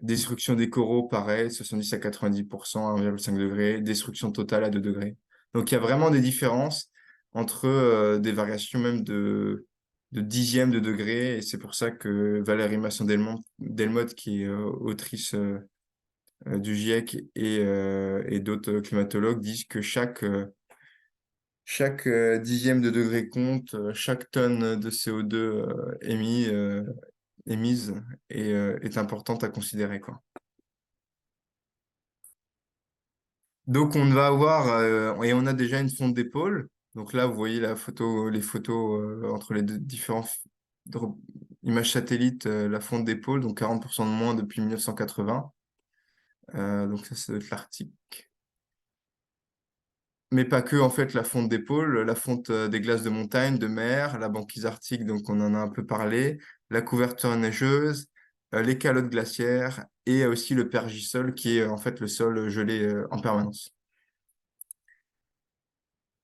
Destruction des coraux, pareil, 70 à 90% à 1,5 degré. Destruction totale à 2 degrés. Donc il y a vraiment des différences entre des variations même de dixièmes de degré. Et c'est pour ça que Valérie Masson-Delmotte, qui est autrice du GIEC et d'autres climatologues disent que chaque dixième de degré compte, chaque tonne de CO2 émise est importante à considérer, quoi. Donc on va avoir, et on a déjà une fonte d'épaule. Donc là, vous voyez la photo, les photos entre les différents images satellites, la fonte d'épaule, donc 40% de moins depuis 1980. Donc ça doit être l'Arctique. Mais pas que, en fait, la fonte d'épaule, la fonte des glaces de montagne, de mer, la banquise arctique, donc on en a un peu parlé, la couverture neigeuse, les calottes glaciaires et aussi le pergisol qui est en fait le sol gelé en permanence.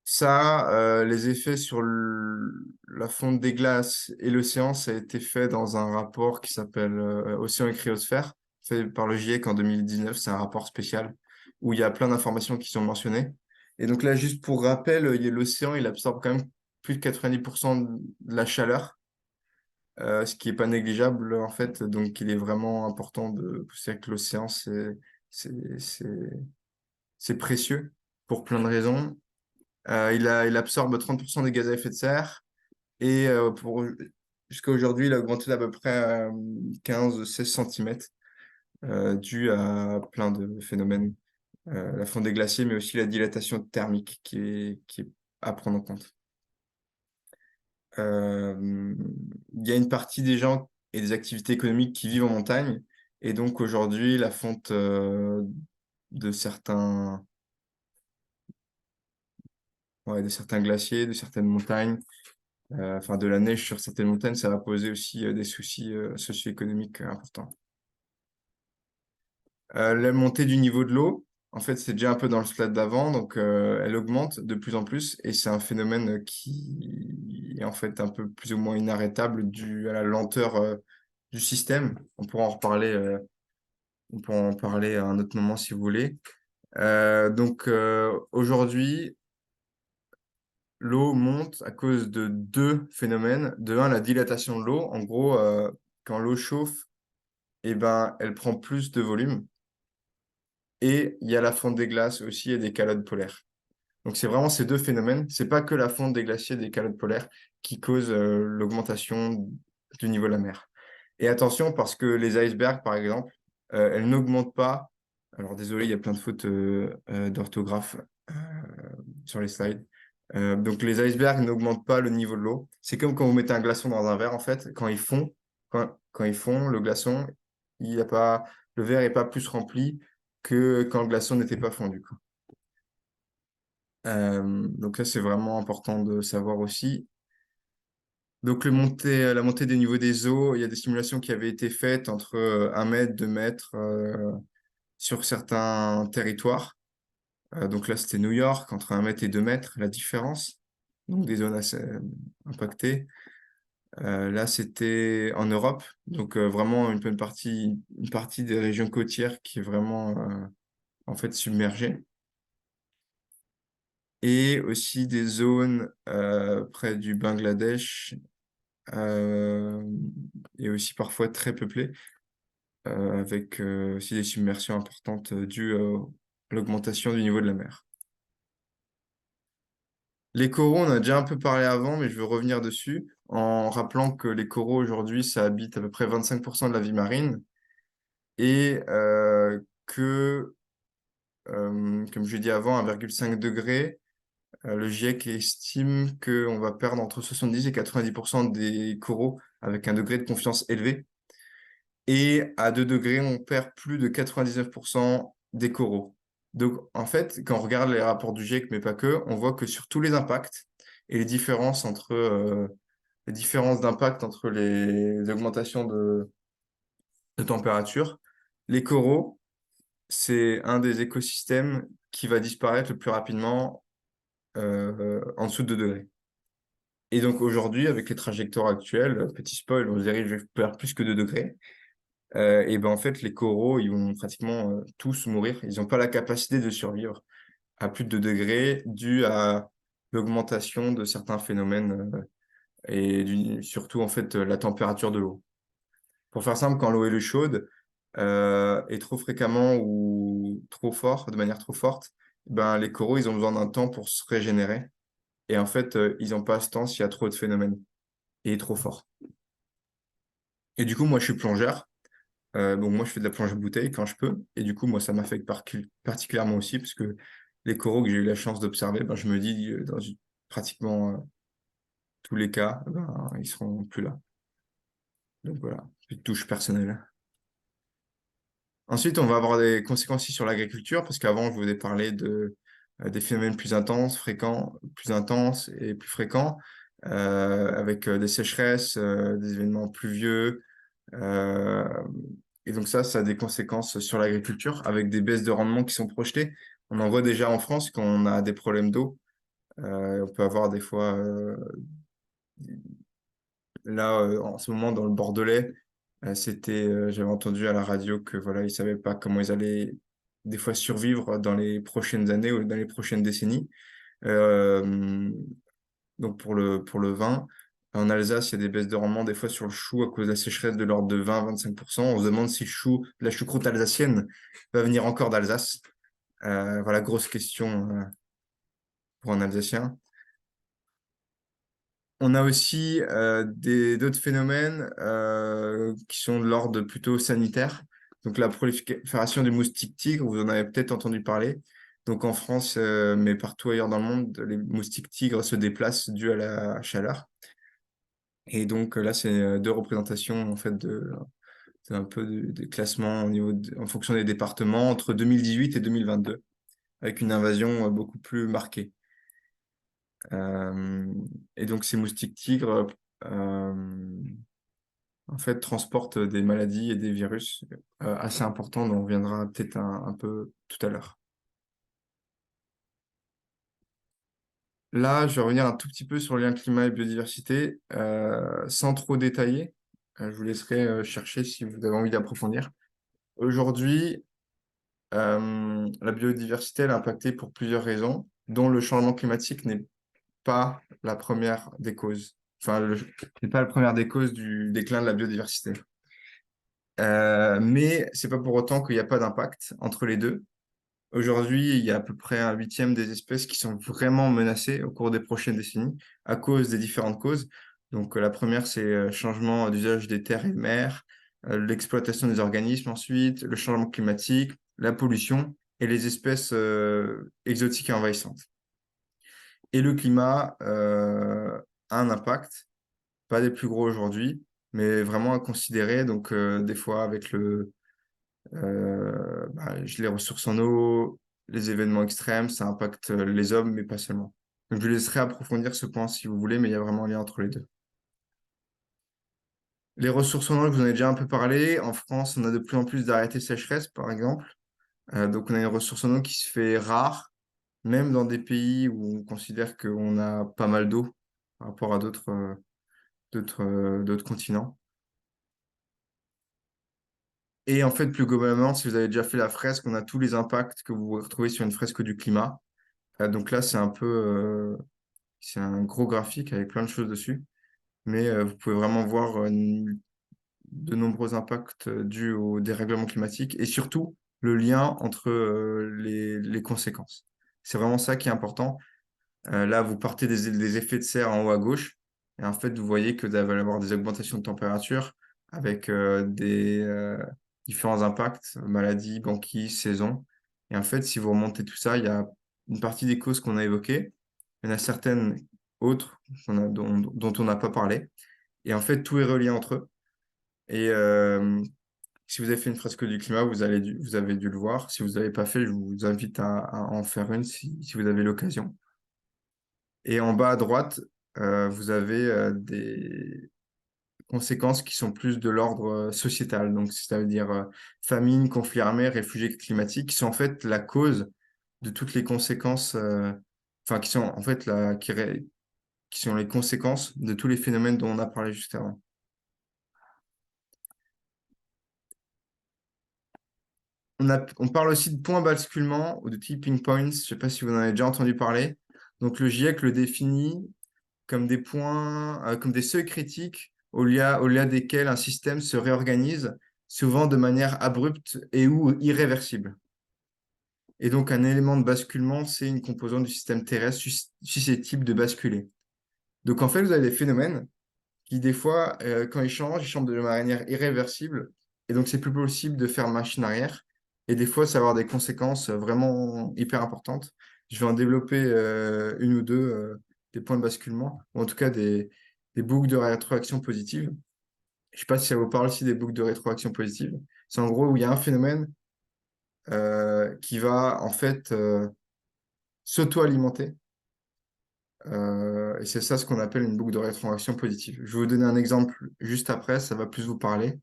Ça, les effets sur la fonte des glaces et l'océan, ça a été fait dans un rapport qui s'appelle Océan et cryosphère, fait par le GIEC en 2019. C'est un rapport spécial où il y a plein d'informations qui sont mentionnées. Et donc là, juste pour rappel, l'océan, il absorbe quand même plus de 90% de la chaleur, ce qui n'est pas négligeable en fait. Donc il est vraiment important de pousser que l'océan, c'est, c'est, c'est précieux pour plein de raisons. Il absorbe 30% des gaz à effet de serre et jusqu'à aujourd'hui, il a augmenté d'à peu près 15-16 cm dû à plein de phénomènes. La fonte des glaciers, mais aussi la dilatation thermique qui est à prendre en compte. Il y a une partie des gens et des activités économiques qui vivent en montagne. Et donc aujourd'hui, la fonte de certains glaciers, de certaines montagnes, enfin de la neige sur certaines montagnes, ça va poser aussi des soucis socio-économiques importants. La montée du niveau de l'eau, en fait, c'est déjà un peu dans le slide d'avant, donc elle augmente de plus en plus et c'est un phénomène qui est en fait un peu plus ou moins inarrêtable dû à la lenteur du système. On pourra en parler à un autre moment si vous voulez. Donc aujourd'hui, l'eau monte à cause de deux phénomènes. De un, la dilatation de l'eau. En gros, quand l'eau chauffe, eh ben, elle prend plus de volume. Et il y a la fonte des glaces aussi et des calottes polaires. Donc c'est vraiment ces deux phénomènes. C'est pas que la fonte des glaciers et des calottes polaires qui causent l'augmentation du niveau de la mer. Et attention parce que les icebergs, par exemple, elles n'augmentent pas. Alors désolé, il y a plein de fautes d'orthographe euh, sur les slides. Donc les icebergs n'augmentent pas le niveau de l'eau. C'est comme quand vous mettez un glaçon dans un verre, en fait, quand ils fond, le glaçon, il y a pas, le verre n'est pas plus rempli que quand le glaçon n'était pas fondu, quoi. Donc ça, c'est vraiment important de savoir aussi. Donc la montée des niveaux des eaux, il y a des simulations qui avaient été faites entre 1 mètre, 2 mètres sur certains territoires. Donc là, c'était New York, entre 1 mètre et 2 mètres, la différence. Donc des zones assez impactées. Là, c'était en Europe. Donc vraiment une partie des régions côtières qui est vraiment en fait submergée. Et aussi des zones près du Bangladesh euh, et aussi parfois très peuplées, avec aussi des submersions importantes dues à l'augmentation du niveau de la mer. Les coraux, on a déjà un peu parlé avant, mais je veux revenir dessus en rappelant que les coraux aujourd'hui, ça habite à peu près 25% de la vie marine et que, comme je l'ai dit avant, 1,5 degré, le GIEC estime qu'on va perdre entre 70 et 90% des coraux avec un degré de confiance élevé. Et à 2 degrés, on perd plus de 99% des coraux. Donc, en fait, quand on regarde les rapports du GIEC, mais pas que, on voit que sur tous les impacts et les différences d'impact entre les augmentations de température, les coraux, c'est un des écosystèmes qui va disparaître le plus rapidement en dessous de 2 degrés. Et donc aujourd'hui, avec les trajectoires actuelles, petit spoil, on se dirige vers plus que 2 degrés. Et ben en fait, les coraux, ils vont pratiquement tous mourir. Ils n'ont pas la capacité de survivre à plus de 2 degrés dû à l'augmentation de certains phénomènes surtout en fait la température de l'eau. Pour faire simple, quand l'eau est chaude et trop fréquemment ou trop fort, de manière trop forte, ben les coraux, ils ont besoin d'un temps pour se régénérer. Et en fait, ils n'ont pas ce temps s'il y a trop de phénomènes et trop fort. Et du coup, moi, je suis plongeur. Bon, moi, je fais de la plongée bouteille quand je peux. Et du coup, moi, ça m'affecte particulièrement aussi parce que les coraux que j'ai eu la chance d'observer, ben, je me dis, pratiquement tous les cas, ben, ils seront plus là. Donc voilà, petite touche personnelle. Ensuite, on va avoir des conséquences aussi sur l'agriculture parce qu'avant, je vous ai parlé des phénomènes plus intenses, fréquents, plus intenses et plus fréquents, avec des sécheresses, des événements pluvieux. euh, et donc ça a des conséquences sur l'agriculture avec des baisses de rendement qui sont projetées. On en voit déjà en France quand on a des problèmes d'eau. On peut avoir des fois, là, en ce moment, dans le Bordelais, j'avais entendu à la radio que voilà, ils savaient pas comment ils allaient des fois survivre dans les prochaines années ou dans les prochaines décennies. Euh, donc pour le vin, en Alsace, il y a des baisses de rendement des fois sur le chou à cause de la sécheresse de l'ordre de 20-25%. On se demande si la choucroute alsacienne va venir encore d'Alsace. Voilà, grosse question pour un Alsacien. On a aussi d'autres phénomènes qui sont de l'ordre plutôt sanitaire. Donc la prolifération du moustique tigre, vous en avez peut-être entendu parler. Donc en France, mais partout ailleurs dans le monde, les moustiques tigres se déplacent dû à la chaleur. Et donc là, c'est deux représentations en fait c'est un peu des classements en fonction des départements entre 2018 et 2022, avec une invasion beaucoup plus marquée. Euh, et donc ces moustiques tigres en fait transportent des maladies et des virus assez importants dont on reviendra peut-être un peu tout à l'heure. Là, je vais revenir un tout petit peu sur le lien climat et biodiversité, sans trop détailler. Je vous laisserai chercher si vous avez envie d'approfondir. Aujourd'hui, la biodiversité elle est impactée pour plusieurs raisons, dont le changement climatique n'est pas la première des causes. Enfin, n'est pas la première des causes du déclin de la biodiversité. Mais c'est pas pour autant qu'il n'y a pas d'impact entre les deux. Aujourd'hui, il y a à peu près un huitième des espèces qui sont vraiment menacées au cours des prochaines décennies à cause des différentes causes. Donc, la première, c'est le changement d'usage des terres et des mers, l'exploitation des organismes ensuite, le changement climatique, la pollution et les espèces exotiques et envahissantes. Et le climat a un impact, pas des plus gros aujourd'hui, mais vraiment à considérer. Donc, des fois, avec les ressources en eau, les événements extrêmes, ça impacte les hommes, mais pas seulement. Donc, je laisserai approfondir ce point si vous voulez, mais il y a vraiment un lien entre les deux. Les ressources en eau, je vous en ai déjà un peu parlé. En France, on a de plus en plus d'arrêtés sécheresse, par exemple. Donc, on a une ressource en eau qui se fait rare, même dans des pays où on considère qu'on a pas mal d'eau par rapport à d'autres continents. Et en fait, plus globalement, si vous avez déjà fait la fresque, on a tous les impacts que vous retrouvez sur une fresque du climat. Donc là, c'est un gros graphique avec plein de choses dessus, mais vous pouvez vraiment voir de nombreux impacts dus au dérèglement climatique et surtout le lien entre les conséquences. C'est vraiment ça qui est important. Là, vous partez des effets de serre en haut à gauche, et en fait, vous voyez que vous allez avoir des augmentations de température avec des différents impacts, maladies, banquises, saisons. Et en fait, si vous remontez tout ça, il y a une partie des causes qu'on a évoquées, il y en a certaines autres dont on n'a pas parlé. Et en fait, tout est relié entre eux. Et si vous avez fait une fresque du climat, vous avez dû le voir. Si vous n'avez pas fait, je vous invite à en faire une si vous avez l'occasion. Et en bas à droite, vous avez des conséquences qui sont plus de l'ordre sociétal. Donc, c'est-à-dire famine, conflits armés, réfugiés climatiques, qui sont en fait la cause de toutes les conséquences, enfin, qui sont en fait qui sont les conséquences de tous les phénomènes dont on a parlé juste avant. On parle aussi de points basculement ou de tipping points. Je ne sais pas si vous en avez déjà entendu parler. Donc, le GIEC le définit comme des points, comme des seuils critiques au-delà desquels un système se réorganise, souvent de manière abrupte et ou irréversible. Et donc, un élément de basculement, c'est une composante du système terrestre susceptible de basculer. Donc, en fait, vous avez des phénomènes qui, des fois, quand ils changent de manière irréversible. Et donc, c'est plus possible de faire machine arrière. Et des fois, ça va avoir des conséquences vraiment hyper importantes. Je vais en développer une ou deux des points de basculement, ou en tout cas des boucles de rétroaction positive. Je ne sais pas si ça vous parle aussi des boucles de rétroaction positive. C'est en gros où il y a un phénomène qui va en fait s'auto-alimenter. Et c'est ça ce qu'on appelle une boucle de rétroaction positive. Je vais vous donner un exemple juste après, ça va plus vous parler.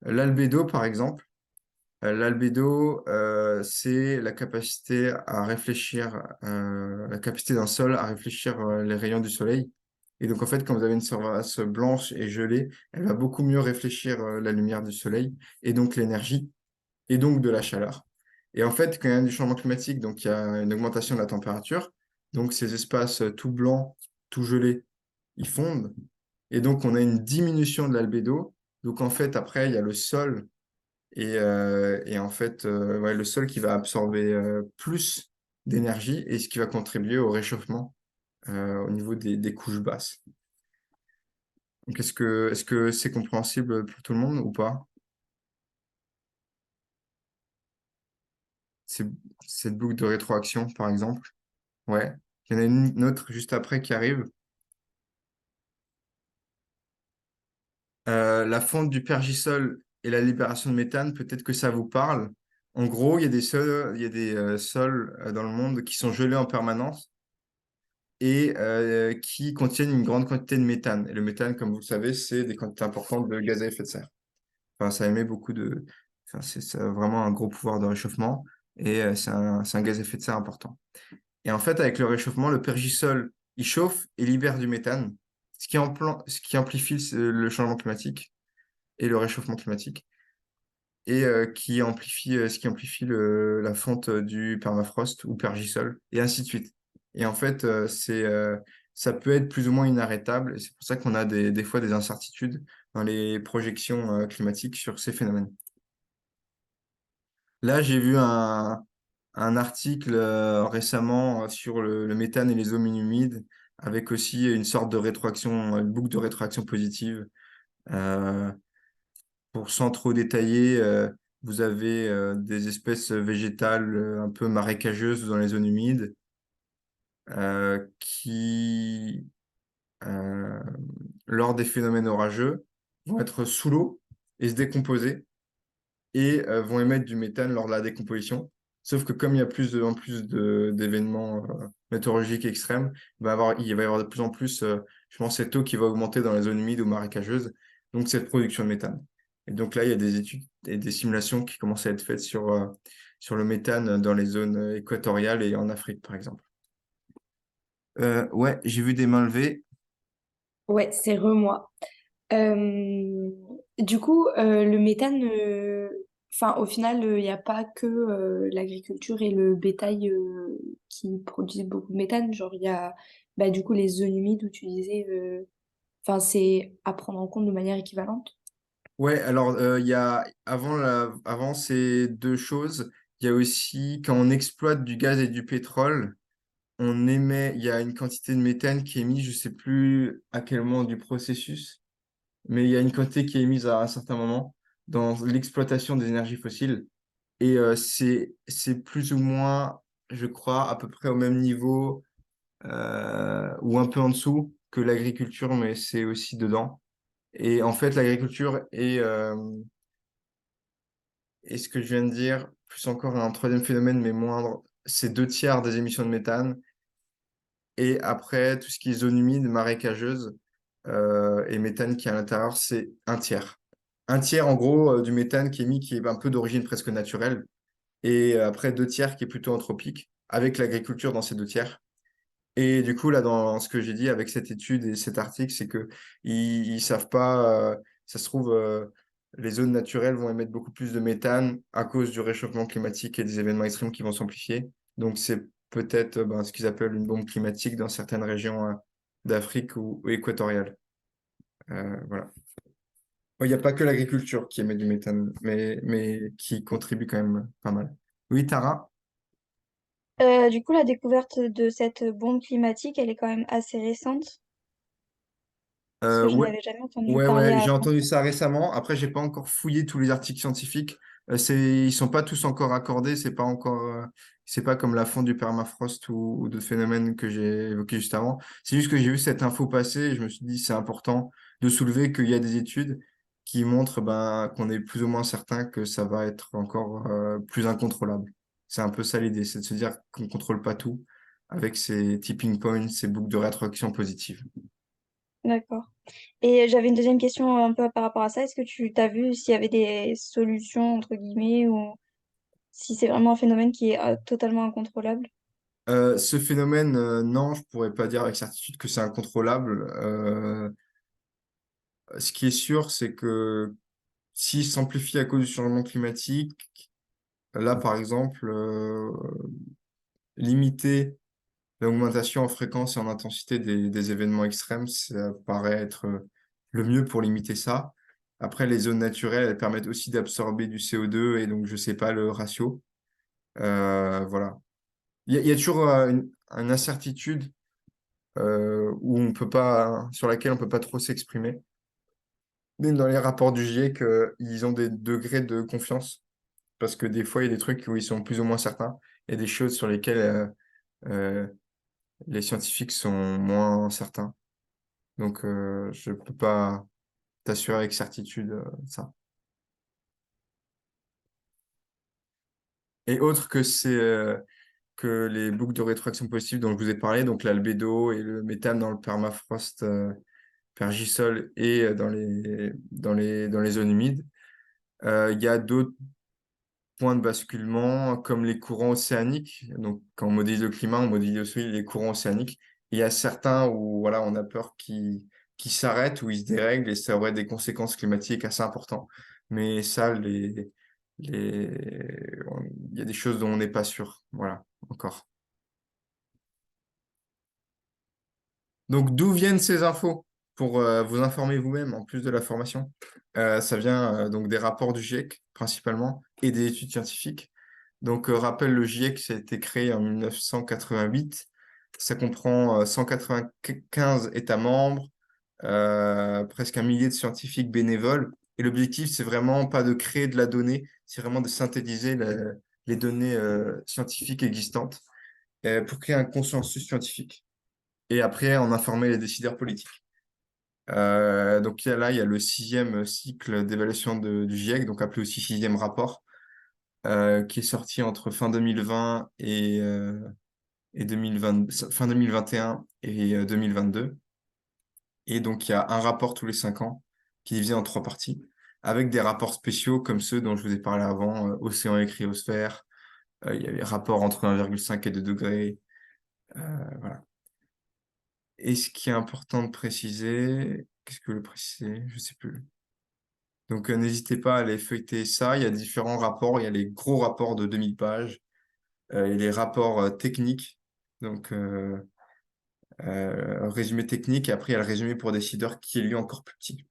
L'albédo, par exemple. L'albédo, c'est la capacité à réfléchir, la capacité d'un sol à réfléchir les rayons du soleil. Et donc, en fait, quand vous avez une surface blanche et gelée, elle va beaucoup mieux réfléchir la lumière du soleil et donc l'énergie et donc de la chaleur. Et en fait, quand il y a du changement climatique, donc il y a une augmentation de la température, donc ces espaces tout blancs, tout gelés, ils fondent. Et donc, on a une diminution de l'albédo. Donc, en fait, après, il y a le sol et en fait, ouais, le sol qui va absorber plus d'énergie et ce qui va contribuer au réchauffement au niveau des couches basses. Donc, est-ce que c'est compréhensible pour tout le monde ou pas? C'est cette boucle de rétroaction, par exemple. Ouais. Il y en a une autre juste après qui arrive. La fonte du pergisol et la libération de méthane, peut-être que ça vous parle. En gros, il y a des sols dans le monde qui sont gelés en permanence et qui contiennent une grande quantité de méthane. Et le méthane, comme vous le savez, c'est des quantités importantes de gaz à effet de serre. Enfin, ça émet beaucoup de... Enfin, ça a vraiment un gros pouvoir de réchauffement et c'est un gaz à effet de serre important. Et en fait, avec le réchauffement, le pergisol, il chauffe et libère du méthane, ce qui amplifie le changement climatique et le réchauffement climatique, et ce qui amplifie la fonte du permafrost ou pergisol, et ainsi de suite. Et en fait, ça peut être plus ou moins inarrêtable, et c'est pour ça qu'on a des fois des incertitudes dans les projections climatiques sur ces phénomènes. Là, j'ai vu un article récemment sur le méthane et les eaux humides, avec aussi une sorte de rétroaction, une boucle de rétroaction positive. Euh, sans trop détailler, vous avez des espèces végétales un peu marécageuses dans les zones humides qui, euh, lors des phénomènes orageux, vont être sous l'eau et se décomposer et vont émettre du méthane lors de la décomposition. Sauf que comme il y a en plus d'événements météorologiques extrêmes, il va y avoir de plus en plus, je pense, cette eau qui va augmenter dans les zones humides ou marécageuses, donc cette production de méthane. Et donc là, il y a des études et des simulations qui commencent à être faites sur le méthane dans les zones équatoriales et en Afrique, par exemple. Ouais, j'ai vu des mains levées. Ouais, c'est moi. Euh, du coup, le méthane, enfin, au final, il n'y a pas que l'agriculture et le bétail qui produisent beaucoup de méthane. Genre, il y a bah, du coup les zones humides où tu disais, enfin, c'est à prendre en compte de manière équivalente. Ouais, alors il y a avant ces deux choses, il y a aussi quand on exploite du gaz et du pétrole, il y a une quantité de méthane qui est émise, je sais plus à quel moment du processus, mais il y a une quantité qui est émise à un certain moment dans l'exploitation des énergies fossiles. Et c'est plus ou moins, je crois, à peu près au même niveau ou un peu en dessous que l'agriculture, mais c'est aussi dedans. Et en fait, l'agriculture et ce que je viens de dire, plus encore un troisième phénomène, mais moindre, c'est 2 tiers des émissions de méthane. Et après, tout ce qui est zone humide, marécageuse et méthane qui est à l'intérieur, c'est 1 tiers. 1 tiers, en gros, du méthane qui est émis, qui est un peu d'origine presque naturelle. Et après, 2 tiers qui est plutôt anthropique, avec l'agriculture dans ces 2 tiers. Et du coup, là, dans ce que j'ai dit avec cette étude et cet article, c'est que ils savent pas, ça se trouve, les zones naturelles vont émettre beaucoup plus de méthane à cause du réchauffement climatique et des événements extrêmes qui vont s'amplifier. Donc, c'est peut-être ben, ce qu'ils appellent une bombe climatique dans certaines régions d'Afrique ou équatoriales. Voilà. Il n'y a pas que l'agriculture qui émet du méthane, mais qui contribue quand même pas mal. Oui, Tara? Du coup, la découverte de cette bombe climatique, elle est quand même assez récente, parce que je Ouais, n'avais jamais entendu ouais, parler ouais, j'ai avant. entendu ça récemment. Après, j'ai pas encore fouillé tous les articles scientifiques. Ils sont pas tous encore accordés. C'est pas comme la fonte du permafrost ou d'autres phénomènes que j'ai évoqués juste avant. C'est juste que j'ai vu cette info passer et je me suis dit c'est important de soulever qu'il y a des études qui montrent ben, qu'on est plus ou moins certain que ça va être encore plus incontrôlable. C'est un peu ça l'idée, c'est de se dire qu'on contrôle pas tout avec ces tipping points, ces boucles de rétroaction positives. D'accord. Et j'avais une deuxième question un peu par rapport à ça. Est-ce que tu t'as vu s'il y avait des solutions, entre guillemets, ou si c'est vraiment un phénomène qui est totalement incontrôlable? Ce phénomène, non, je pourrais pas dire avec certitude que c'est incontrôlable. Ce qui est sûr, c'est que s'il s'amplifie à cause du changement climatique, là, par exemple, limiter l'augmentation en fréquence et en intensité des événements extrêmes, ça paraît être le mieux pour limiter ça. Après, les zones naturelles, elles permettent aussi d'absorber du CO2 et donc je sais pas le ratio. Voilà. Il y a toujours une incertitude où on peut pas, sur laquelle on peut pas trop s'exprimer. Mais dans les rapports du GIEC, ils ont des degrés de confiance parce que des fois, il y a des trucs où ils sont plus ou moins certains et des choses sur lesquelles euh, les scientifiques sont moins certains. Donc, je peux pas t'assurer avec certitude ça. Et autre que que les boucles de rétroaction positive dont je vous ai parlé, donc l'albédo et le méthane dans le permafrost pergisol et dans les zones humides. Il y a d'autres points de basculement comme les courants océaniques. Donc, quand on modélise le climat, on modélise aussi les courants océaniques. Il y a certains où voilà, on a peur qu'ils s'arrêtent, ou ils se dérèglent et ça aurait des conséquences climatiques assez importantes. Mais ça, il y a des choses dont on n'est pas sûr. Voilà, encore. Donc, d'où viennent ces infos? Pour vous informer vous-même, en plus de la formation. Ça vient donc des rapports du GIEC, principalement, et des études scientifiques. Donc, rappel, le GIEC, ça a été créé en 1988. Ça comprend 195 États membres, presque un millier de scientifiques bénévoles. Et l'objectif, c'est vraiment pas de créer de la donnée, c'est vraiment de synthétiser les données scientifiques existantes pour créer un consensus scientifique et après en informer les décideurs politiques. Donc là, il y a le sixième cycle d'évaluation du GIEC, donc appelé aussi sixième rapport, qui est sorti entre fin 2020 et 2020, fin 2021 et 2022. Et donc, il y a un rapport tous les 5 ans qui est divisé en 3 parties, avec des rapports spéciaux comme ceux dont je vous ai parlé avant, océan et cryosphère. Il y a les rapports entre 1,5 et 2 degrés. Voilà. Et ce qui est important de préciser, qu'est-ce que je veux préciser? Je sais plus. Donc, n'hésitez pas à aller feuilleter ça. Il y a différents rapports. Il y a les gros rapports de 2000 pages. Il y a les rapports techniques. Donc, résumé technique. Et après, il y a le résumé pour décideurs qui est lui encore plus petit.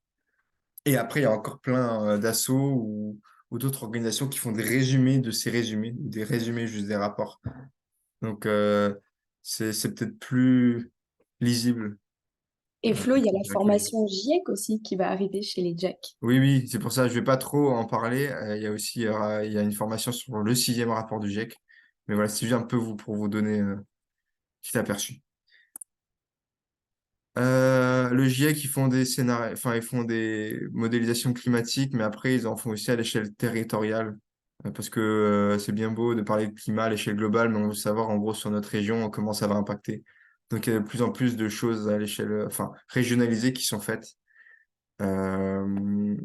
Et après, il y a encore plein d'assauts ou d'autres organisations qui font des résumés de ces résumés, ou des résumés juste des rapports. Donc, c'est peut-être plus lisible. Et Flo, il y a la Avec le livre. formation GIEC aussi qui va arriver chez les Jack. Oui, oui, c'est pour ça que je vais pas trop en parler. Il y a aussi il y a une formation sur le sixième rapport du GIEC. Mais voilà, c'est juste un peu pour vous donner un petit aperçu. Le GIEC, ils font des scénarios, enfin, ils font des modélisations climatiques, mais après, ils en font aussi à l'échelle territoriale. Parce que c'est bien beau de parler de climat à l'échelle globale, mais on veut savoir en gros sur notre région comment ça va impacter. Donc, il y a de plus en plus de choses à l'échelle, enfin, régionalisées qui sont faites euh,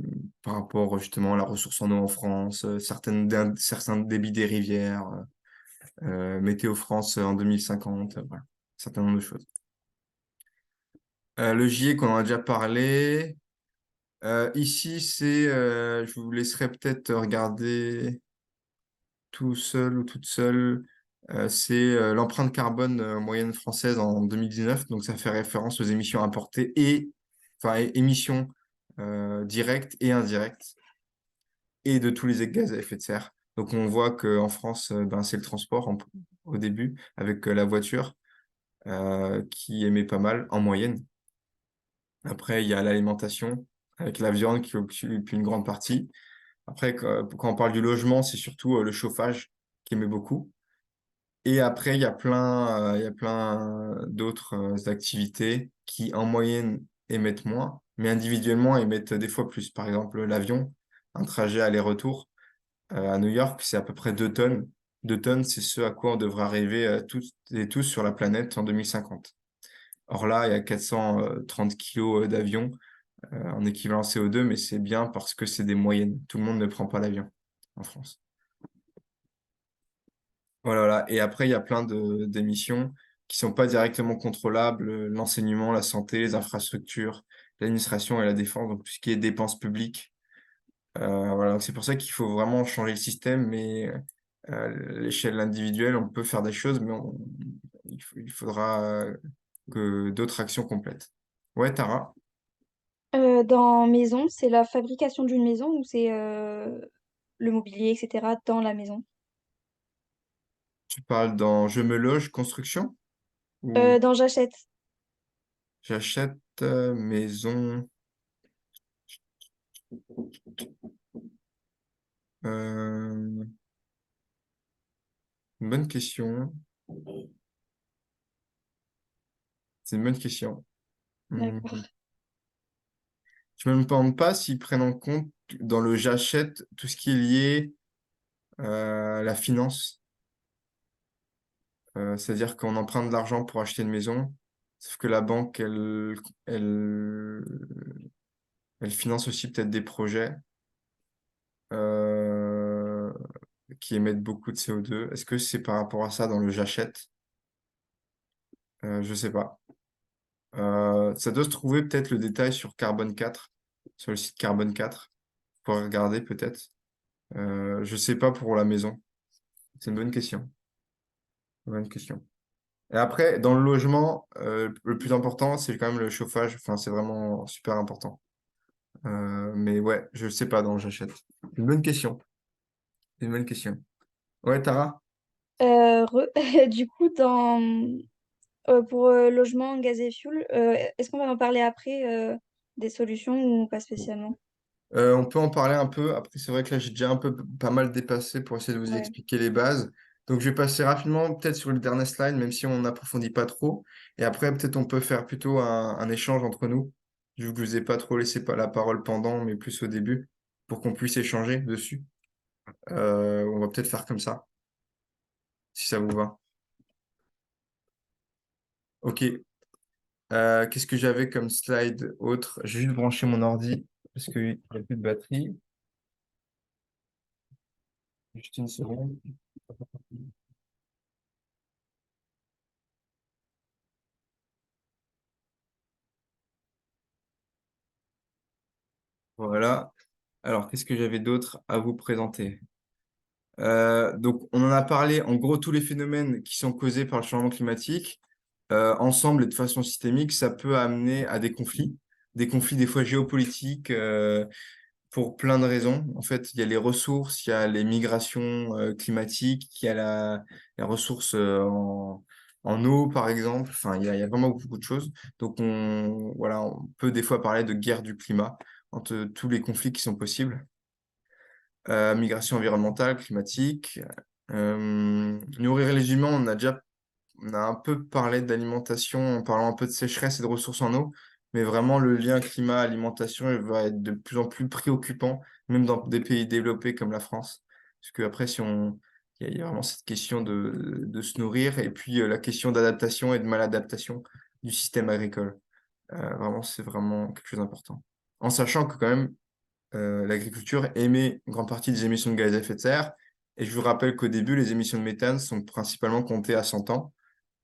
par rapport justement à la ressource en eau en France, certains débits des rivières, Météo France en 2050, voilà, un certain nombre de choses. Le GIEC, on en a déjà parlé. Ici, je vous laisserai peut-être regarder tout seul ou toute seule. C'est l'empreinte carbone moyenne française en 2019. Donc, ça fait référence aux émissions importées enfin, émissions directes et indirectes et de tous les gaz à effet de serre. Donc, on voit qu'en France, ben, c'est le transport au début avec la voiture qui émet pas mal en moyenne. Après, il y a l'alimentation avec la viande qui occupe une grande partie. Après, quand on parle du logement, c'est surtout le chauffage qui émet beaucoup. Et après, il y a plein d'autres activités qui, en moyenne, émettent moins, mais individuellement émettent des fois plus. Par exemple, l'avion, un trajet aller-retour à New York, c'est à peu près 2 tonnes. 2 tonnes, c'est ce à quoi on devrait arriver tous et tous sur la planète en 2050. Or là, il y a 430 kilos d'avion en équivalent CO2, mais c'est bien parce que c'est des moyennes. Tout le monde ne prend pas l'avion en France. Voilà, voilà. Et après, il y a plein d'émissions qui sont pas directement contrôlables, l'enseignement, la santé, les infrastructures, l'administration et la défense, donc tout ce qui est dépenses publiques. Voilà, donc c'est pour ça qu'il faut vraiment changer le système, mais à l'échelle individuelle, on peut faire des choses, mais il faudra que d'autres actions complètes. Ouais, Tara, Dans maison, c'est la fabrication d'une maison ou c'est le mobilier, etc., dans la maison? tu parles dans je me loge, construction, ou Dans j'achète. j'achète maison. Euh, une bonne question. C'est une bonne question. Hmm. D'accord. Je me demande pas s'ils prennent en compte dans le j'achète tout ce qui est lié à la finance. C'est-à-dire qu'on emprunte de l'argent pour acheter une maison, sauf que la banque, elle, elle finance aussi peut-être des projets euh, qui émettent beaucoup de CO2. Est-ce que c'est par rapport à ça dans le j'achète? Je sais pas. Ça doit se trouver peut-être le détail sur Carbone 4, sur le site Carbone 4. Pour regarder peut-être. Je sais pas pour la maison. C'est une bonne question. Bonne question. Et après, dans le logement, le plus important, c'est quand même le chauffage. Enfin, c'est vraiment super important. Mais ouais, je sais pas, donc j'achète. Une bonne question. Une bonne question. Ouais, Tara? Du coup, pour logement, gaz et fuel, est-ce qu'on va en parler après des solutions ou pas spécialement? On peut en parler un peu. Après, c'est vrai que là, j'ai déjà un peu pas mal dépassé pour essayer de vous Ouais. expliquer les bases. Donc, je vais passer rapidement, peut-être sur le dernier slide, même si on n'approfondit pas trop. Et après, peut-être on peut faire plutôt un échange entre nous, vu que je vous ai pas trop laissé pas la parole pendant, mais plus au début, pour qu'on puisse échanger dessus. On va peut-être faire comme ça, si ça vous va. Ok. Qu'est-ce que j'avais comme slide autre? J'ai juste branché mon ordi parce qu'il n'y a plus de batterie. Juste une seconde. Voilà. Alors, qu'est-ce que j'avais d'autre à vous présenter? Donc, on en a parlé, en gros, tous les phénomènes qui sont causés par le changement climatique, ensemble et de façon systémique, ça peut amener à des conflits des fois géopolitiques, pour plein de raisons. En fait, il y a les ressources, il y a les migrations climatiques, il y a les ressources en eau, par exemple. Enfin, il y a vraiment beaucoup de choses. Donc, voilà, on peut des fois parler de guerre du climat entre tous les conflits qui sont possibles. Migration environnementale, climatique. Nourrir les humains, on a un peu parlé d'alimentation en parlant un peu de sécheresse et de ressources en eau, mais vraiment le lien climat-alimentation il va être de plus en plus préoccupant, même dans des pays développés comme la France. Parce que après, si on... il y a vraiment cette question de se nourrir et puis la question d'adaptation et de maladaptation du système agricole. Vraiment, c'est vraiment quelque chose d'important. En sachant que quand même, l'agriculture émet une grande partie des émissions de gaz à effet de serre. Et je vous rappelle qu'au début, les émissions de méthane sont principalement comptées à 100 ans.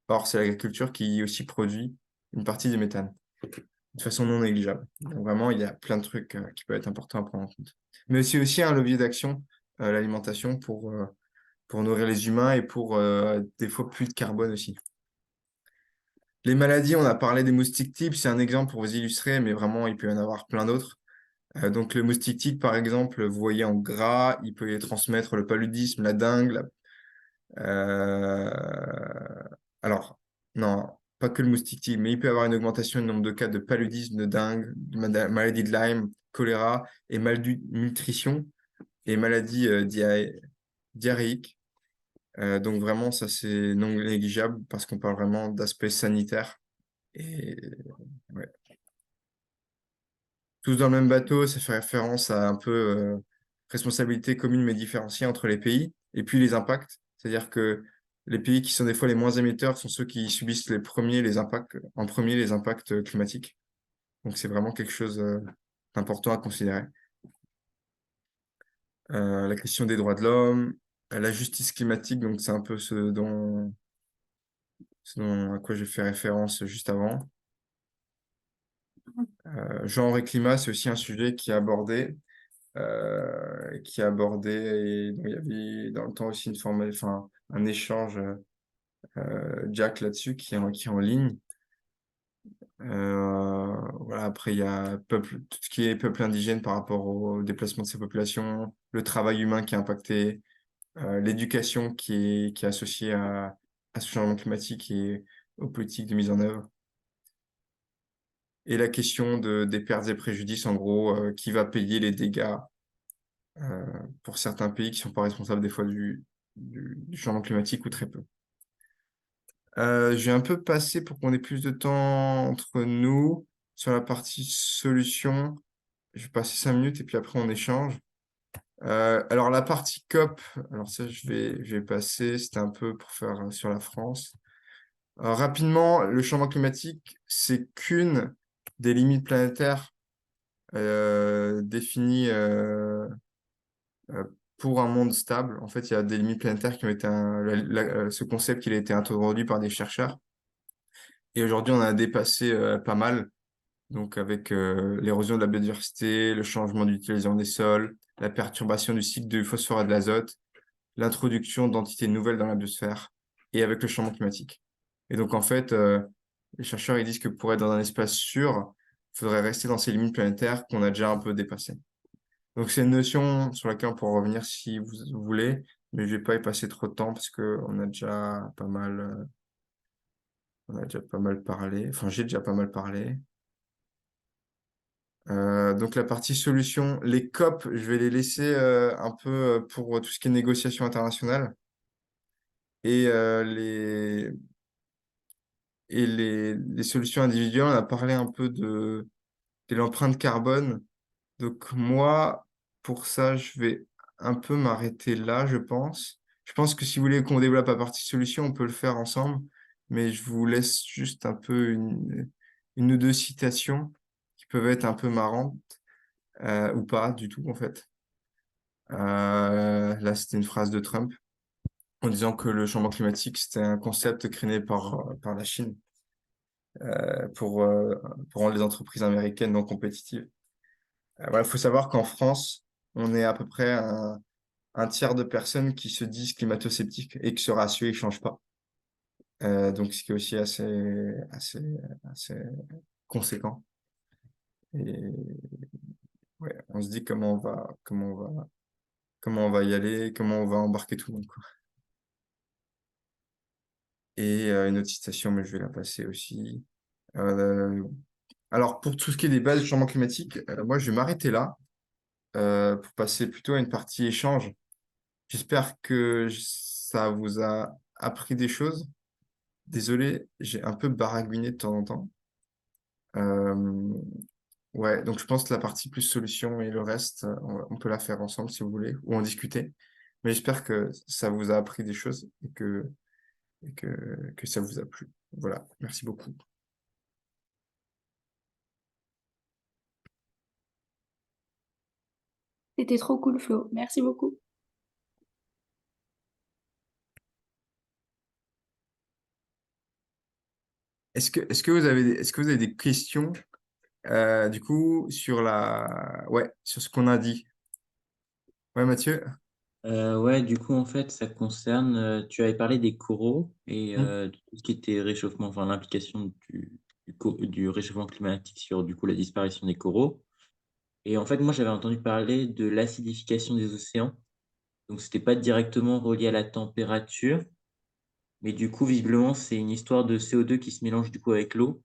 Or, c'est l'agriculture qui aussi produit une partie du méthane de façon non négligeable. Donc, vraiment, il y a plein de trucs qui peuvent être importants à prendre en compte. Mais c'est aussi un levier d'action, l'alimentation, pour nourrir les humains et pour des fois plus de carbone aussi. Les maladies, on a parlé des moustiques types, c'est un exemple pour vous illustrer, mais vraiment, il peut y en avoir plein d'autres. Donc le moustique tique, par exemple, vous voyez en gras, il peut y transmettre le paludisme, la dengue, Euh, Alors, non, pas que le moustique tigre, mais il peut y avoir une augmentation du nombre de cas de paludisme, de dengue, de maladie de Lyme, choléra et malnutrition et maladies diarrhéiques. Donc vraiment, ça c'est non négligeable parce qu'on parle vraiment d'aspect sanitaire. Et ouais. Tous dans le même bateau, ça fait référence à un peu responsabilité commune mais différenciée entre les pays. Et puis les impacts, c'est-à-dire que les pays qui sont des fois les moins émetteurs sont ceux qui subissent en premier les impacts climatiques. Donc c'est vraiment quelque chose d'important à considérer. La question des droits de l'homme, la justice climatique, donc c'est un peu à quoi j'ai fait référence juste avant. Genre et climat, c'est aussi un sujet qui est abordé. Et donc, il y avait dans le temps aussi enfin, un échange Jack là-dessus qui est en ligne. Voilà, après, il y a tout ce qui est peuple indigène par rapport au déplacement de ces populations, le travail humain qui est impacté, l'éducation qui est associée à ce changement climatique et aux politiques de mise en œuvre. Et la question des pertes et préjudices, en gros, qui va payer les dégâts euh, pour certains pays qui ne sont pas responsables des fois du changement climatique ou très peu. J'ai un peu passé pour qu'on ait plus de temps entre nous sur la partie solution. Je vais passer 5 minutes et puis après on échange. Alors la partie COP, alors ça je vais passer, c'était un peu pour faire sur la France. Rapidement, le changement climatique, c'est qu'une des limites planétaires définies euh, pour un monde stable. En fait, il y a des limites planétaires qui ont été ce concept il a été introduit par des chercheurs. Et aujourd'hui, on a dépassé pas mal. Donc, avec l'érosion de la biodiversité, le changement d'utilisation des sols, la perturbation du cycle du phosphore et de l'azote, l'introduction d'entités nouvelles dans la biosphère et avec le changement climatique. Et donc, en fait, les chercheurs ils disent que pour être dans un espace sûr, il faudrait rester dans ces limites planétaires qu'on a déjà un peu dépassées. Donc, c'est une notion sur laquelle on pourra revenir si vous voulez, mais je vais pas y passer trop de temps parce que on a déjà pas mal parlé. Enfin, j'ai déjà pas mal parlé. Donc, la partie solution, les COP, je vais les laisser un peu pour tout ce qui est négociation internationale et les solutions individuelles. On a parlé un peu de l'empreinte carbone. Donc moi, pour ça, je vais un peu m'arrêter là, je pense. Je pense que si vous voulez qu'on développe la partie solution, on peut le faire ensemble, mais je vous laisse juste un peu une ou deux citations qui peuvent être un peu marrantes, ou pas du tout en fait. Là, c'était une phrase de Trump en disant que le changement climatique, c'était un concept créé par la Chine euh, pour, euh, pour rendre les entreprises américaines non compétitives. Voilà, faut savoir qu'en France, on est à peu près un tiers de personnes qui se disent climato-sceptiques et que ce ratio, il change pas. Donc, ce qui est aussi assez, assez conséquent. Et ouais, on se dit comment on va y aller, comment on va embarquer tout le monde, quoi. Et une autre citation, mais je vais la passer aussi. Euh, alors, pour tout ce qui est des bases du changement climatique, moi, je vais m'arrêter là pour passer plutôt à une partie échange. J'espère que ça vous a appris des choses. Désolé, j'ai un peu baragouiné de temps en temps. Euh, ouais, donc je pense que la partie plus solution et le reste, on peut la faire ensemble si vous voulez, ou en discuter. Mais j'espère que ça vous a appris des choses et que ça vous a plu. Voilà, merci beaucoup. C'était trop cool, Flo. Merci beaucoup. Est-ce que vous avez des questions du coup sur ce qu'on a dit? Ouais, Mathieu? Ouais, du coup, en fait, ça concerne, tu avais parlé des coraux et Hmm. de tout ce qui était réchauffement, enfin l'implication du réchauffement climatique sur du coup la disparition des coraux. Et en fait, moi, j'avais entendu parler de l'acidification des océans. Donc, c'était pas directement relié à la température. Mais du coup, visiblement, c'est une histoire de CO2 qui se mélange du coup avec l'eau.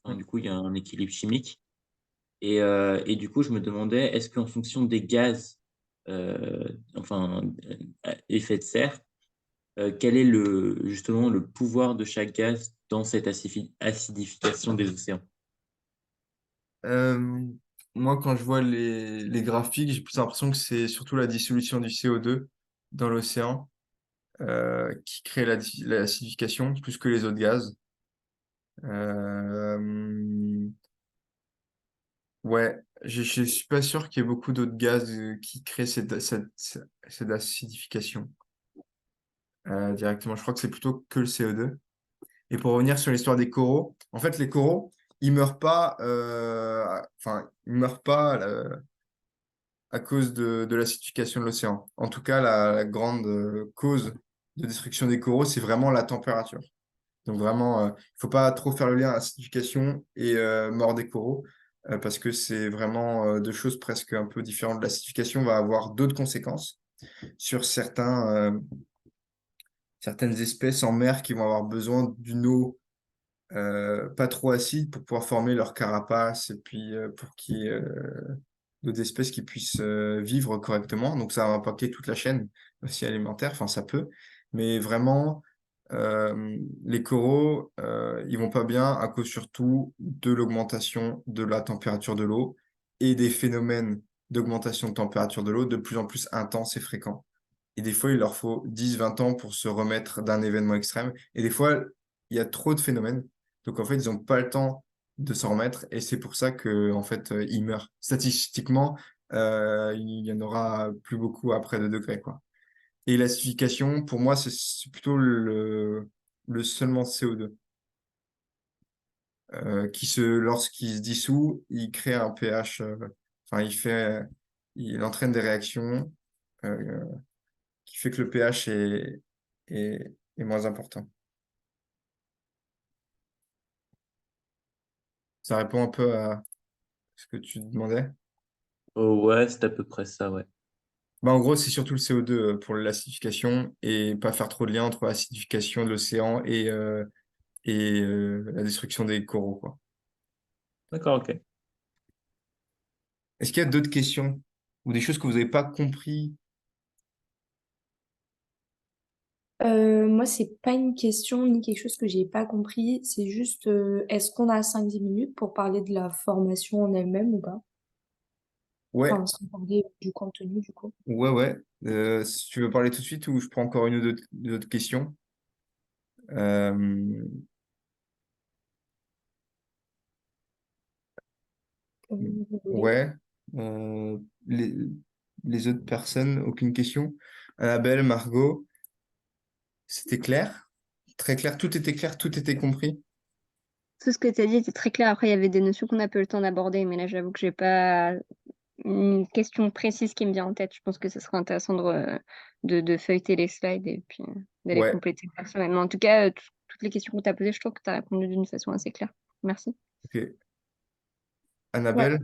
Enfin, du coup, il y a un équilibre chimique. Et du coup, je me demandais, est-ce qu'en fonction des gaz, enfin, effet de serre, quel est justement le pouvoir de chaque gaz dans cette acidification des océans? Euh, Moi, quand je vois les graphiques, j'ai plus l'impression que c'est surtout la dissolution du CO2 dans l'océan qui crée l'acidification plus que les autres gaz. Euh, ouais, je suis pas sûr qu'il y ait beaucoup d'autres gaz qui créent cette acidification directement. Je crois que c'est plutôt que le CO2. Et pour revenir sur l'histoire des coraux, en fait, les coraux, ils meurent pas, enfin, ils meurent pas à cause de l'acidification de l'océan. En tout cas, la grande cause de destruction des coraux, c'est vraiment la température. Donc vraiment, il faut pas trop faire le lien acidification et mort des coraux, parce que c'est vraiment deux choses presque un peu différentes. L'acidification va avoir d'autres conséquences sur certaines espèces en mer qui vont avoir besoin d'une eau pas trop acide pour pouvoir former leur carapace et puis pour qu'il y ait d'autres espèces qui puissent vivre correctement. Donc ça va impacter toute la chaîne aussi alimentaire, enfin ça peut. Mais vraiment, les coraux, ils vont pas bien à cause surtout de l'augmentation de la température de l'eau et des phénomènes d'augmentation de température de l'eau de plus en plus intenses et fréquents. Et des fois, il leur faut 10-20 ans pour se remettre d'un événement extrême. Et des fois, il y a trop de phénomènes. Donc, en fait, ils n'ont pas le temps de s'en remettre. Et c'est pour ça que, en fait, ils meurent. Statistiquement, il y en aura plus beaucoup après 2 degrés, quoi. Et l'acidification, pour moi, c'est plutôt le seulement CO2 lorsqu'il se dissout, il crée un pH, enfin, il entraîne des réactions euh, qui fait que le pH est moins important. Ça répond un peu à ce que tu demandais. Oh, ouais, c'est à peu près ça, ouais. Bah, en gros, c'est surtout le CO2 pour l'acidification et pas faire trop de lien entre l'acidification de l'océan et la destruction des coraux, quoi. D'accord, ok. Est-ce qu'il y a d'autres questions ou des choses que vous n'avez pas compris? Moi, c'est pas une question ni quelque chose que j'ai pas compris. C'est juste, est-ce qu'on a 5-10 minutes pour parler de la formation en elle-même ou pas? Ouais, Enfin, sans parler du contenu, du coup. ouais, ouais. Si tu veux parler tout de suite ou je prends encore une autre question. Euh, Comme vous voulez. ouais. Euh, les, les autres personnes, aucune question. Annabelle, Margot, c'était clair? Très clair, tout était clair, tout était compris. Tout ce que tu as dit était très clair. Après, il y avait des notions qu'on n'a pas eu le temps d'aborder, mais là, j'avoue que j'ai pas une question précise qui me vient en tête. Je pense que ce serait intéressant de feuilleter les slides et puis d'aller Ouais, compléter personnellement. En tout cas, toutes les questions que tu as posées, je trouve que tu as répondu d'une façon assez claire. Merci. ok. Ouais. Annabelle,